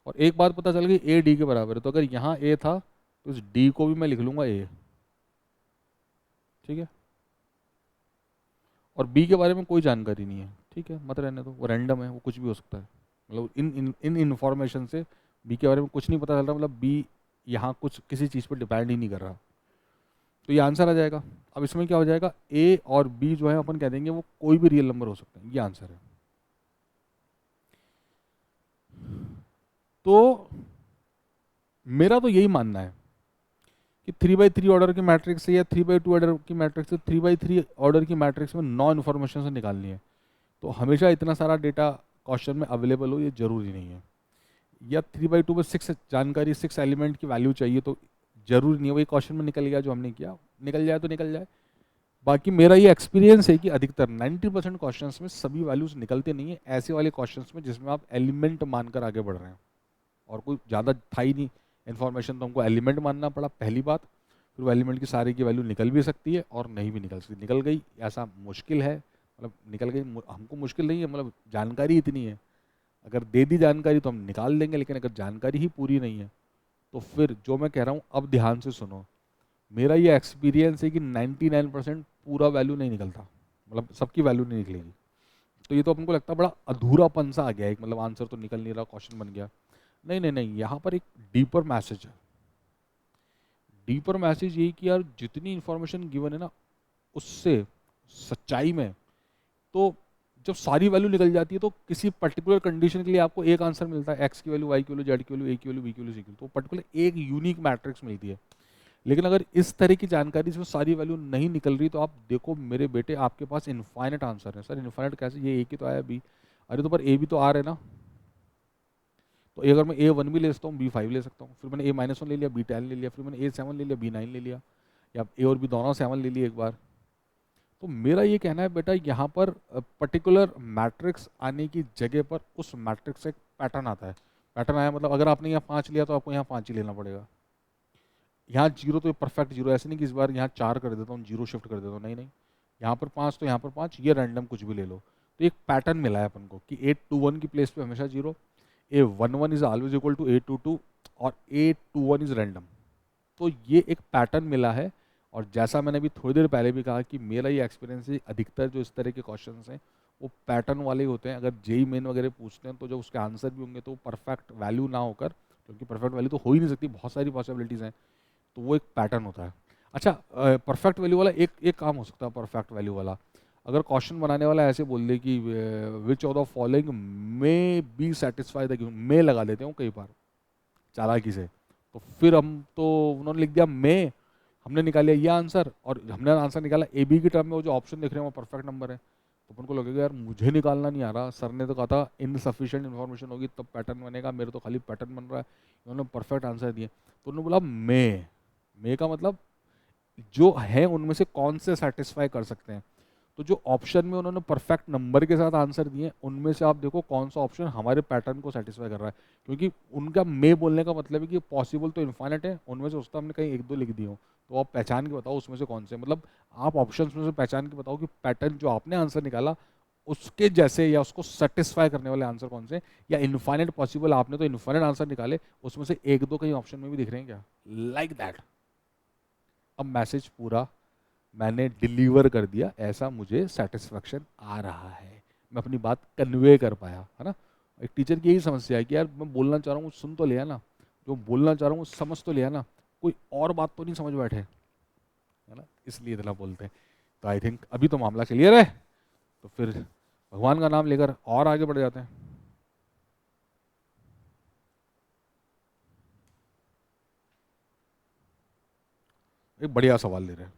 और एक बात पता चल गई, ए डी के बराबर है, तो अगर यहाँ ए था तो इस डी को भी मैं लिख लूंगा ए, ठीक है। और बी के बारे में कोई जानकारी नहीं है, ठीक है, मत रहने दो, वो रैंडम है, वो कुछ भी हो सकता है, मतलब इन इन्फॉर्मेशन से बी के बारे में कुछ नहीं पता चल रहा, मतलब बी यहाँ कुछ किसी चीज़ पर डिपेंड ही नहीं कर रहा, तो ये आंसर आ जाएगा। अब इसमें क्या हो जाएगा, ए और बी जो है अपन कह देंगे वो कोई भी रियल नंबर हो सकते हैं, ये आंसर है। तो मेरा तो यही मानना है कि 3 बाई 3 ऑर्डर की मैट्रिक्स से या 3 बाई 2 ऑर्डर की मैट्रिक्स से 3 बाई 3 ऑर्डर की मैट्रिक्स में 9 इन्फॉर्मेशन से निकालनी है, तो हमेशा इतना सारा डेटा क्वेश्चन में अवेलेबल हो ये जरूरी नहीं है, या 3 बाई 2 में 6 जानकारी, 6 एलिमेंट की वैल्यू चाहिए तो जरूरी नहीं है वही क्वेश्चन में निकल गया जो हमने किया, निकल जाए तो निकल जाए। बाकी मेरा ये एक्सपीरियंस है कि अधिकतर 90% क्वेश्चंस में सभी वैल्यूज निकलते नहीं है, ऐसे वाले क्वेश्चंस में जिसमें आप एलिमेंट मानकर आगे बढ़ रहे हैं और कोई ज़्यादा था ही नहीं इन्फॉर्मेशन, तो हमको एलिमेंट मानना पड़ा पहली बात, फिर वो एलिमेंट की सारी की वैल्यू निकल भी सकती है और नहीं भी निकल सकती, निकल गई ऐसा मुश्किल है, मतलब निकल गई हमको मुश्किल नहीं है, मतलब जानकारी इतनी है, अगर दे दी जानकारी तो हम निकाल देंगे, लेकिन अगर जानकारी ही पूरी नहीं है तो फिर जो मैं कह रहा हूँ अब ध्यान से सुनो, मेरा ये एक्सपीरियंस है कि 99% पूरा वैल्यू नहीं निकलता, मतलब सबकी वैल्यू नहीं निकलेगी, तो ये तो अपन को लगता है बड़ा अधूरापन सा आ गया, एक मतलब आंसर तो निकल नहीं रहा, क्वेश्चन बन गया, नहीं नहीं नहीं, यहाँ पर एक डीपर मैसेज है, डीपर मैसेज यही कि यार जितनी इंफॉर्मेशन गिवन है ना उससे सच्चाई में, तो जब सारी वैल्यू निकल जाती है तो किसी पर्टिकुलर कंडीशन के लिए आपको एक आंसर मिलता है, एक्स की वैल्यू, वाई की वैल्यू, जेड की वैल्यू, ए की वैल्यू, बी की वैल्यू, सी की वैल्यू, तो पर्टिकुलर एक यूनिक मैट्रिक्स मिलती है। लेकिन अगर इस तरह की जानकारी से सारी वैल्यू नहीं निकल रही तो आप देखो मेरे बेटे आपके पास इनफाइनेट आंसर है। सर इनफाइनेट कैसे, ये ए की तो आया बी, अरे तो पर ए भी तो आ रहे ना, तो अगर मैं A1 भी ले सकता हूँ, B5 ले सकता हूँ, फिर मैंने A-1 ले लिया, B10 ले लिया, फिर मैंने A7 ले लिया, B9 ले लिया, या A और B दोनों 7 ले लिए एक बार। तो मेरा ये कहना है बेटा, यहाँ पर पर्टिकुलर मैट्रिक्स आने की जगह पर उस मैट्रिक्स से एक पैटर्न आता है। पैटर्न आया मतलब अगर आपने यहाँ 5 लिया तो आपको यहाँ 5 ही लेना पड़ेगा। यहाँ 0 तो परफेक्ट 0, ऐसे नहीं कि इस बार यहाँ 4 कर देता हूँ, 0 शिफ्ट कर देता हूँ, नहीं नहीं, यहाँ पर 5 तो यहाँ पर 5, ये रैंडम कुछ भी ले लो। तो एक पैटर्न मिला है अपन को कि 821 की प्लेस पे हमेशा 0, A11 is always equal to A22 और A21 इज रैंडम। तो ये एक पैटर्न मिला है। और जैसा मैंने अभी थोड़ी देर पहले भी कहा कि मेरा ये एक्सपीरियंस है, अधिकतर जो इस तरह के क्वेश्चंस हैं वो पैटर्न वाले ही होते हैं। अगर जेई मेन वगैरह पूछते हैं तो जो उसके आंसर भी होंगे तो परफेक्ट वैल्यू ना होकर, क्योंकि परफेक्ट वैल्यू तो हो ही नहीं सकती, बहुत सारी पॉसिबिलिटीज़ हैं, तो वो एक पैटर्न होता है। अच्छा, परफेक्ट वैल्यू वाला एक एक काम हो सकता है। परफेक्ट वैल्यू वाला अगर क्वेश्चन बनाने वाला ऐसे बोल दे कि which of the following may be satisfy the given, may लगा देते हो कई बार चालाकी से, तो फिर हम तो उन्होंने लिख दिया मे, हमने निकाला ये आंसर, और हमने आंसर निकाला ए बी की टर्म में, वो जो ऑप्शन दिख रहे हैं वो परफेक्ट नंबर है। तो अपन को लगेगा यार मुझे निकालना नहीं आ रहा, सर ने तो कहा था इनसफिशिएंट इन्फॉर्मेशन होगी तब पैटर्न बनेगा, मेरे तो खाली पैटर्न बन रहा है, इन्होंने परफेक्ट आंसर दिए। तो उन्होंने बोला मे का मतलब जो है उनमें से कौन से सेटिस्फाई कर सकते हैं। तो जो ऑप्शन में उन्होंने परफेक्ट नंबर के साथ आंसर दिए उनमें से आप देखो कौन सा ऑप्शन हमारे पैटर्न को सेटिस्फाई कर रहा है, क्योंकि उनका मे बोलने का मतलब है कि पॉसिबल तो इन्फाइनाइट है, उनमें से उसका हमने कहीं एक दो लिख दिए हो, तो आप पहचान के बताओ उसमें से कौन से, मतलब आप ऑप्शन में से पहचान के बताओ कि पैटर्न जो आपने आंसर निकाला उसके जैसे या उसको सेटिस्फाई करने वाले आंसर कौन से, या इन्फाइनाइट पॉसिबल, आपने तो इन्फाइनाइट आंसर निकाले, उसमें से एक दो कहीं ऑप्शन में भी दिख रहे हैं क्या, लाइक दैट। अब मैसेज पूरा मैंने डिलीवर कर दिया, ऐसा मुझे सेटिस्फेक्शन आ रहा है, मैं अपनी बात कन्वे कर पाया, है ना। एक टीचर की यही समस्या है कि यार मैं बोलना चाह रहा हूँ सुन तो लिया ना, जो बोलना चाह रहा हूँ समझ तो लिया ना, कोई और बात तो नहीं समझ बैठे, है ना, इसलिए इतना बोलते हैं। तो आई थिंक अभी तो मामला क्लियर है, तो फिर भगवान का नाम लेकर और आगे बढ़ जाते हैं। एक बढ़िया सवाल ले रहे हैं।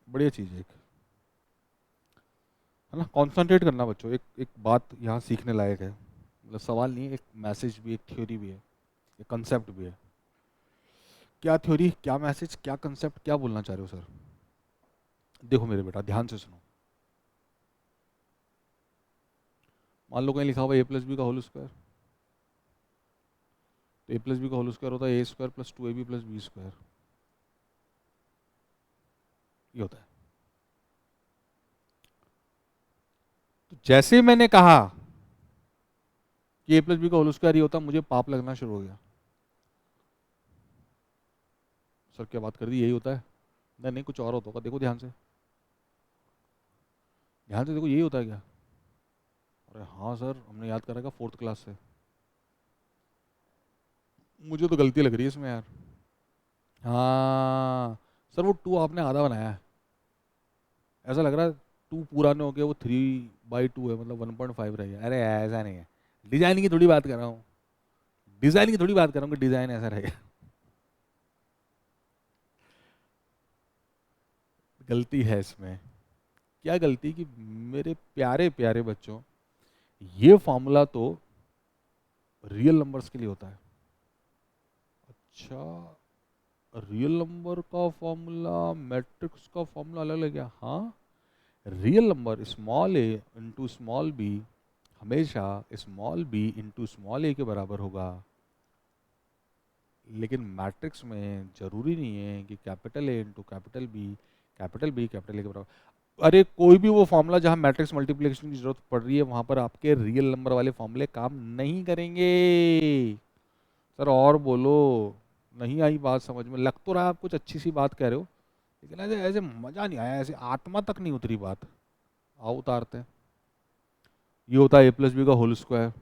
बढ़िया चीज़ है एक, है ना, कॉन्सेंट्रेट करना बच्चों, एक एक बात यहाँ सीखने लायक है, मतलब सवाल नहीं है, एक मैसेज भी, एक थ्योरी भी है, एक कंसेप्ट भी है। क्या थ्योरी, क्या मैसेज, क्या कंसेप्ट, क्या बोलना चाह रहे हो सर। देखो मेरे बेटा ध्यान से सुनो, मान लो कहीं लिखा हुआ a+b का होल स्क्वायर, तो a+b का होल स्क्वायर होता है a² + 2ab + b², ये होता है। तो जैसे ही मैंने कहा कि a+b का होल स्क्वायर ये होता, मुझे पाप लगना शुरू हो गया, सर क्या बात कर दी, यही होता है, नहीं नहीं कुछ और होता होगा, देखो ध्यान से, ध्यान से देखो, यही होता है क्या, अरे हाँ सर हमने याद करा 4th क्लास से, मुझे तो गलती लग रही है इसमें यार, हाँ सर वो 2 आपने आधा बनाया है, ऐसा लग रहा है 2 पूरा नहीं हो गया, वो 3/2 है, मतलब 1.5 रह गया, अरे ऐसा नहीं है, डिजाइनिंग की थोड़ी बात कर रहा हूँ, डिजाइनिंग की थोड़ी बात कर रहा हूँ कि डिजाइन ऐसा रहेगा, गलती है इसमें। क्या गलती कि मेरे प्यारे प्यारे बच्चों, ये फॉर्मूला तो रियल नंबर्स के लिए होता है, अच्छा, रियल नंबर का फॉर्मूला मैट्रिक्स का फॉर्मूला अलग अलग है। हाँ, रियल नंबर स्मॉल ए इंटू स्मॉल बी हमेशा स्मॉल बी इंटू स्मॉल ए के बराबर होगा, लेकिन मैट्रिक्स में जरूरी नहीं है कि capital A into capital B capital A के बराबर। अरे कोई भी वो फॉर्मूला जहाँ मैट्रिक्स मल्टीप्लिकेशन की जरूरत पड़ रही है वहाँ पर आपके रियल नंबर वाले फॉर्मूले काम नहीं करेंगे। सर और बोलो, नहीं आई बात समझ में? लग तो रहा है आप कुछ अच्छी सी बात कह रहे हो, लेकिन ऐसे ऐसे मज़ा नहीं आया, ऐसे आत्मा तक नहीं उतरी बात। आओ उतारते हैं। ये होता है ए प्लस बी का होल स्क्वायर, तो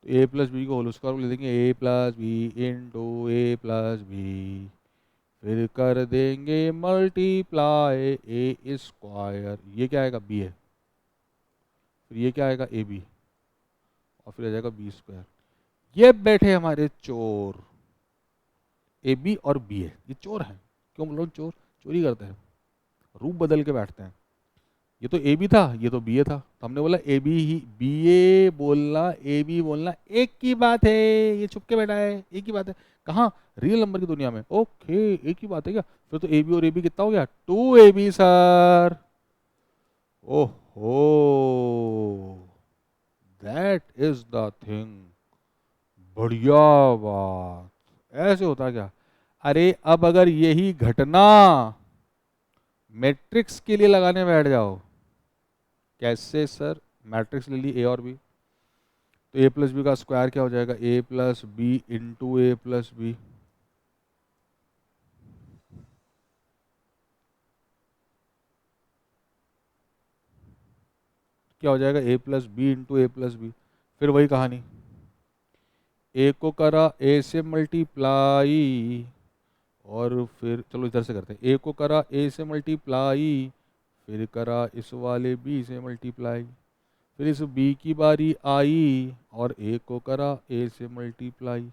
ए प्लस बी को होल स्क्वायर लिख देंगे ए प्लस बी इंटू ए प्लस बी, फिर कर देंगे मल्टीप्लाई ए स्क्वायर, ये क्या आएगा बी है, फिर ये क्या आएगा ए बी, और फिर आ जाएगा बी स्क्वायर। ये बैठे हमारे चोर, ए बी और बी है, ये चोर हैं। क्यों बोल रहा हूँ चोर? चोरी करते हैं, रूप बदल के बैठते हैं। ये तो ए बी था, ये तो बी ए था, तो हमने बोला ए बी ही बी ए बोलना ए बी बोलना एक की बात है, ये छुप के बैठा है, एक ही बात है। कहाँ? रियल नंबर की दुनिया में। ओके, एक ही बात है क्या? फिर तो ए बी और ए बी कितना हो गया? 2ab sir. ओहो, दैट इज द थिंग, बढ़िया बात। ऐसे होता क्या? अरे अब अगर यही घटना मैट्रिक्स के लिए लगाने बैठ जाओ, कैसे सर? मैट्रिक्स ले ली ए और बी, तो ए प्लस बी का स्क्वायर क्या हो जाएगा? ए प्लस बी इंटू ए प्लस बी, क्या हो जाएगा? ए प्लस बी इंटू ए प्लस बी। फिर वही कहानी, ए को करा ए से मल्टीप्लाई, और फिर चलो इधर से करते हैं, ए को करा ए से मल्टीप्लाई, फिर करा इस वाले बी से मल्टीप्लाई, फिर इस बी की बारी आई और ए को करा ए से मल्टीप्लाई,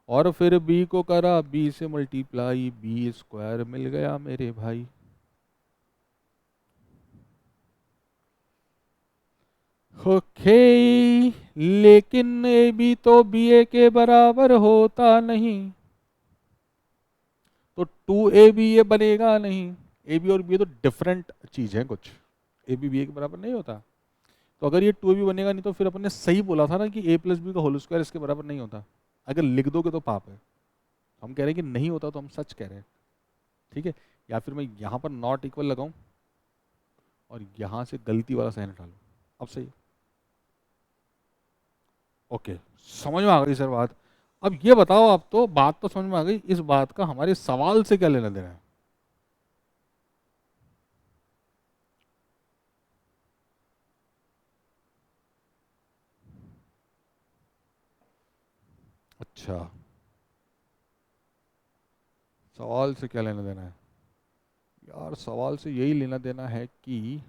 और फिर बी को करा बी से मल्टीप्लाई, बी स्क्वायर मिल गया मेरे भाई। ओके, लेकिन ए बी तो बी ए के बराबर होता नहीं, तो 2ab ये बनेगा नहीं। ए बी और बी तो डिफरेंट चीज है कुछ, ए बी बी ए के बराबर नहीं होता। तो अगर ये 2ab बनेगा नहीं, तो फिर अपन ने सही बोला था ना कि ए प्लस बी का होल स्क्वायर इसके बराबर नहीं होता। अगर लिख दोगे तो पाप है। हम कह रहे हैं कि नहीं होता, तो हम सच कह रहे हैं, ठीक है? या फिर मैं यहाँ पर नॉट इक्वल लगाऊं और यहाँ से गलती वाला साइन हटा लूं, अब सही? ओके, समझ में आ गई सर बात। अब ये बताओ, आप तो बात तो समझ में आ गई, इस बात का हमारे सवाल से क्या लेना देना है? अच्छा, सवाल से क्या लेना देना है? यार सवाल से यही लेना देना है कि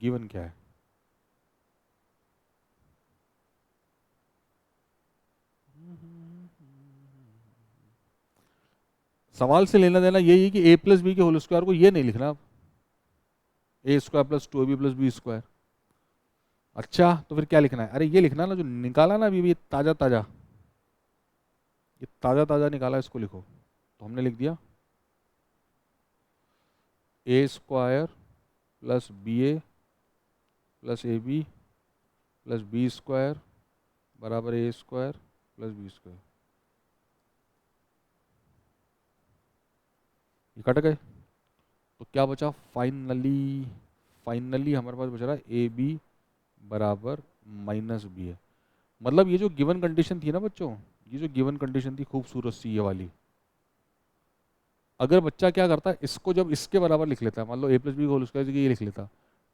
गिवन क्या है। सवाल से लेना देना यही है कि ए प्लस बी के होल स्क्वायर को ये नहीं लिखना अब, A square plus 2ab plus B square. अच्छा, तो फिर क्या लिखना है? अरे ये लिखना ना, जो निकाला ना अभी, ये ताजा ताजा, ये ताजा ताजा निकाला, इसको लिखो। तो हमने लिख दिया A square plus B A plus A B plus B square बराबर A square plus B square. ये कट गए, तो क्या बचा? फाइनली, फाइनली हमारे पास बच रहा है ए बी बराबर माइनस बी है। मतलब ये जो गिवन कंडीशन थी ना बच्चों, ये जो गिवन कंडीशन थी खूबसूरत सी ये वाली, अगर बच्चा क्या करता है, इसको जब इसके बराबर लिख लेता है, मान लो ए प्लस बी होल स्क्वायर ये लिख लेता,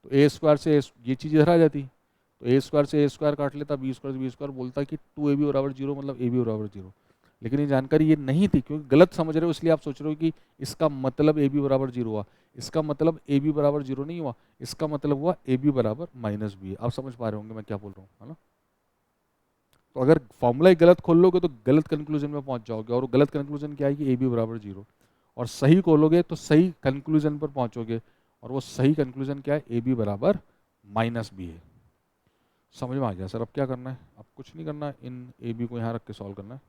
तो ए स्क्वायर से ये चीज़ इधर आ जाती, तो ए स्क्वायर से ए स्क्वायर काट लेता, बी स्क्वायर से बी स्क्वायर, बोलता कि 2ab बराबर 0, मतलब ए बी बराबर 0। लेकिन ये जानकारी ये नहीं थी, क्योंकि गलत समझ रहे हो, इसलिए आप सोच रहे हो कि इसका मतलब ए बी बराबर 0 हुआ। इसका मतलब ए बी बराबर 0 नहीं हुआ, इसका मतलब हुआ ए बी बराबर माइनस बी। आप समझ पा रहे होंगे मैं क्या बोल रहा हूँ, है ना? तो अगर फॉर्मूला ही गलत खोल लोगे तो गलत कंक्लूजन में पहुंच जाओगे, और गलत कंक्लूजन क्या है कि ए बी बराबर 0, और सही खोलोगे तो सही कंक्लूजन पर पहुंचोगे, और वो सही कंक्लूजन क्या है? ए बी बराबर माइनस बी है। समझ में आ गया सर। अब क्या करना है? अब कुछ नहीं करना है, इन ए बी को यहाँ रख के सॉल्व करना है।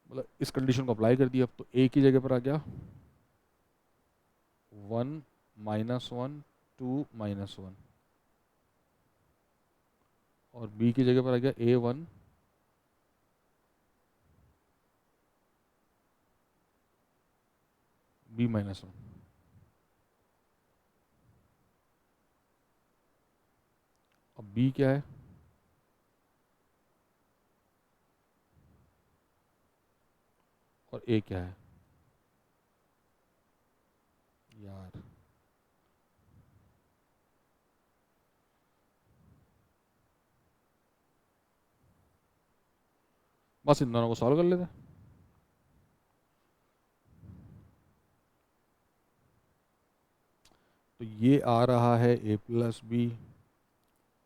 मतलब इस कंडीशन को अप्लाई कर दिया। अब तो ए की जगह पर आ गया 1 -1 2 -1, और बी की जगह पर आ गया A1 B-1। अब बी क्या है? और ए क्या है? यार बस इन दोनों को सॉल्व कर लेते हैं। तो ये आ रहा है A+B,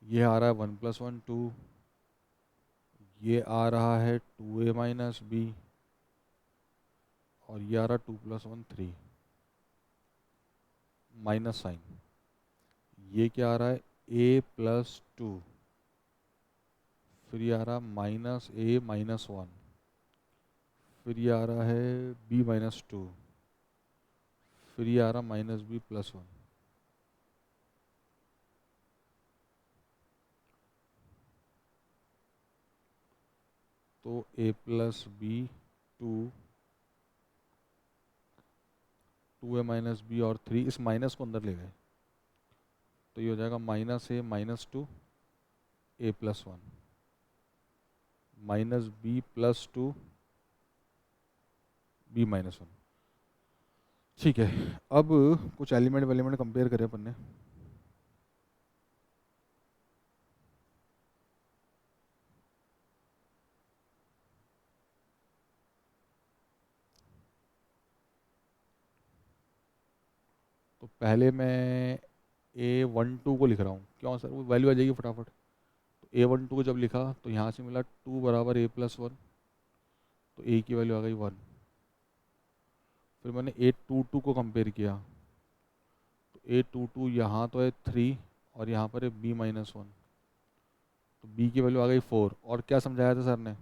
ये आ रहा है 1 + 1 2, ये आ रहा है 2A - B, और ये आ रहा 2 + 1 3, माइनस साइन। ये क्या आ रहा है? A+2, फिर ये आ रहा -A - 1, फिर ये आ रहा है B-2, फिर ये आ रहा -B+1। तो A+B 2, 2A - B और 3, इस माइनस को अंदर ले गए, तो ये हो जाएगा -A - 2 A+1 -B+2 B-1। ठीक है। अब कुछ एलिमेंट वेलिमेंट कंपेयर करें अपन ने। तो पहले मैं A12 को लिख रहा हूँ, क्यों सर? वो वैल्यू आ जाएगी फटाफट। तो A12 को जब लिखा तो यहाँ से मिला 2 = A+1, तो A की वैल्यू आ गई 1। फिर मैंने A22 को कंपेयर किया, तो A22 यहाँ तो है 3 और यहाँ पर है B-1, तो B की वैल्यू आ गई 4। और क्या समझाया था सर ने?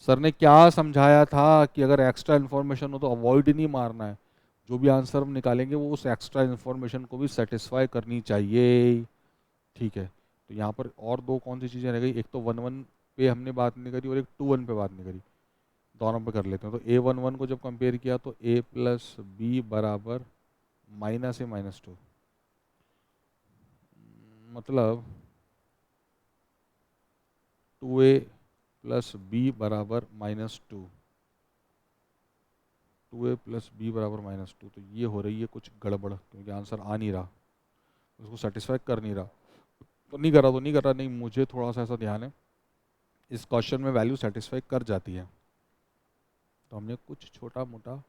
सर ने क्या समझाया था कि अगर एक्स्ट्रा इन्फॉर्मेशन हो तो अवॉइड ही नहीं मारना है। जो भी आंसर हम निकालेंगे वो उस एक्स्ट्रा इन्फॉर्मेशन को भी सेटिस्फाई करनी चाहिए। ठीक है। तो यहाँ पर और दो कौन सी चीज़ें रह गई? एक तो 1 1 पे हमने बात नहीं करी, और एक 2 1 पे बात नहीं करी। दोनों पे कर लेते हैं। तो A11 को जब कंपेयर किया तो A+B बराबर -A - 2, मतलब 2A+B बराबर -2, 2A+B बराबर -2। तो ये हो रही है कुछ गड़बड़, क्योंकि आंसर आ नहीं रहा, उसको सेटिस्फाई कर नहीं रहा। तो नहीं कर रहा, तो नहीं कर रहा, नहीं, मुझे थोड़ा सा ऐसा ध्यान है इस क्वेश्चन में वैल्यू सेटिस्फाई कर जाती है। तो हमने कुछ छोटा मोटा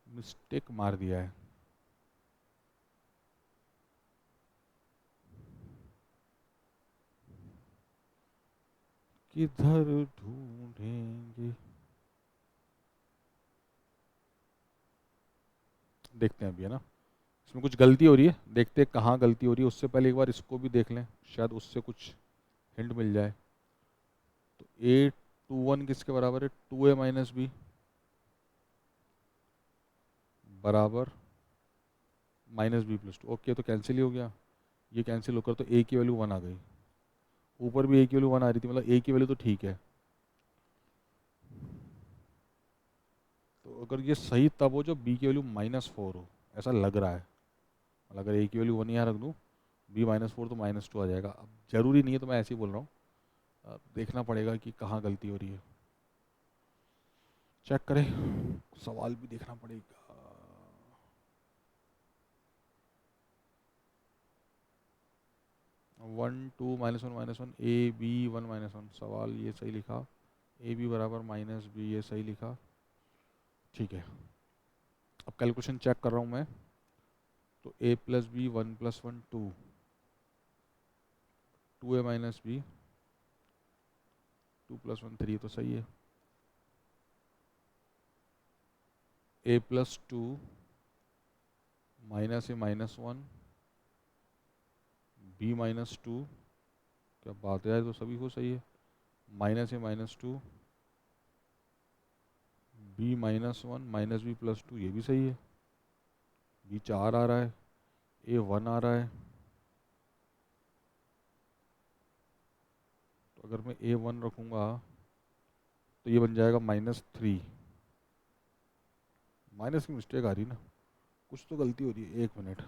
मिस्टेक मार दिया है। किधर ढूंढेंगे? देखते हैं अभी, है ना। इसमें कुछ गलती हो रही है, देखते हैं कहाँ गलती हो रही है। उससे पहले एक बार इसको भी देख लें, शायद उससे कुछ हिंट मिल जाए। तो A21 किसके बराबर है? 2A - B बराबर -B+2। ओके, तो कैंसिल ही हो गया। ये कैंसिल होकर तो A की वैल्यू 1 आ गई। ऊपर भी A की वैल्यू 1 आ रही थी, मतलब A की वैल्यू तो ठीक है। तो अगर ये सही तब हो जब B की वैल्यू -4 हो, ऐसा लग रहा है। मतलब अगर A की वैल्यू 1 यहाँ रख दूँ, B-4 तो -2 आ जाएगा। अब जरूरी नहीं है, तो मैं ऐसे ही बोल रहा हूँ। अब देखना पड़ेगा कि कहाँ गलती हो रही है। चेक करें, सवाल भी देखना पड़ेगा। 1 2 -1 A B1 - 1, सवाल ये सही लिखा। AB बराबर -B, ये सही लिखा। ठीक है। अब कैलकुलेशन चेक कर रहा हूँ मैं। तो A+B 1 + 1 2, 2A - B 2 + 1 3, तो सही है। A+2 -A - 1 B-2 क्या बात है यार, तो सभी को सही है। -a -2 b-1 -b+2 ये भी सही है। b 4 आ रहा है, a 1 आ रहा है। तो अगर मैं a 1 रखूँगा तो ये बन जाएगा -3। माइनस की मिस्टेक आ रही ना, कुछ तो गलती हो रही है, 1 मिनट।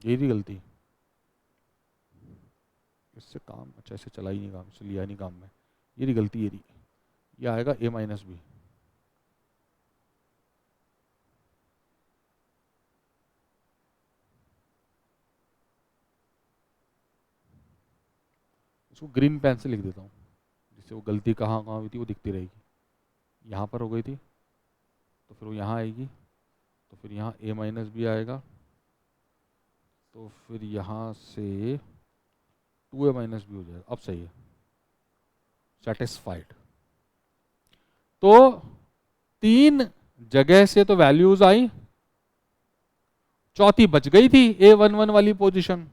ये थी गलती। इससे काम अच्छा ऐसे चला ही नहीं, काम इससे लिया नहीं काम में। ये रही गलती, ये रही। ये आएगा a-b। इसको ग्रीन पेन से लिख देता हूँ, जिससे वो गलती कहाँ कहाँ हुई थी वो दिखती रहेगी। यहाँ पर हो गई थी तो फिर वो यहाँ आएगी, तो फिर यहाँ a-b आएगा, तो फिर यहाँ से 2a-b हो जाएगा। अब सही है, सेटिस्फाइड। तो 3 जगह से तो वैल्यूज आई, चौथी बच गई थी a11 वाली पोजीशन,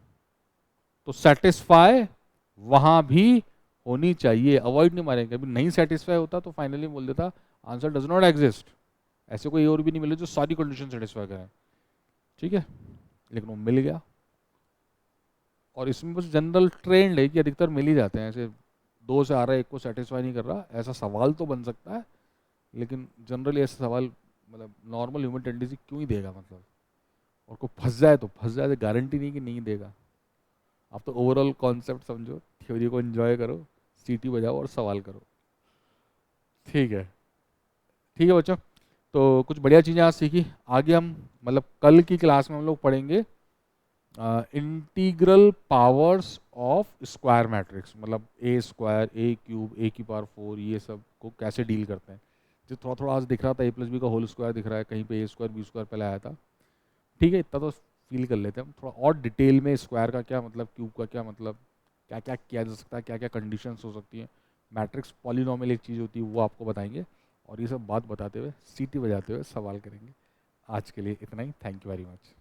तो सेटिस्फाई वहां भी होनी चाहिए। अवॉइड नहीं मारेंगे, अभी नहीं सेटिस्फाई होता तो फाइनली बोल देता आंसर डज नॉट एग्जिस्ट। ऐसे कोई और भी नहीं मिले जो सारी कंडीशन सेटिस्फाई करें, ठीक है, लेकिन वो मिल गया। और इसमें बस जनरल ट्रेंड है कि अधिकतर मिल ही जाते हैं। ऐसे 2 से आ रहा है, एक को सेटिस्फाई नहीं कर रहा, ऐसा सवाल तो बन सकता है, लेकिन जनरली ऐसा सवाल मतलब नॉर्मल ह्यूमन टेंडेंसी क्यों ही देगा, मतलब और को फंस जाए तो फंस जाए, गारंटी नहीं कि नहीं देगा। आप तो ओवरऑल कॉन्सेप्ट समझो, थ्योरी को एंजॉय करो, सीटी बजाओ और सवाल करो। ठीक है, ठीक है बच्चों, तो कुछ बढ़िया चीज़ें आज सीखी। आगे हम मतलब कल की क्लास में हम लोग पढ़ेंगे integral powers of square matrix, मतलब a² a³ a⁴ ये सब को कैसे डील करते हैं। जो थोड़ा थोड़ा आज दिख रहा था a+b का होल स्क्वायर दिख रहा है, कहीं पे a² b² पहले आया था। ठीक है, इतना तो फील कर लेते हैं हम, थोड़ा और डिटेल में स्क्वायर का क्या मतलब, क्यूब का क्या मतलब, क्या क्या किया जा सकता है, क्या क्या कंडीशंस हो सकती हैं, मैट्रिक्स पॉलिनॉमियल एक चीज़ होती है वो आपको बताएंगे। और ये सब बात बताते हुए सीटी बजाते हुए सवाल करेंगे। आज के लिए इतना ही, थैंक यू वेरी मच।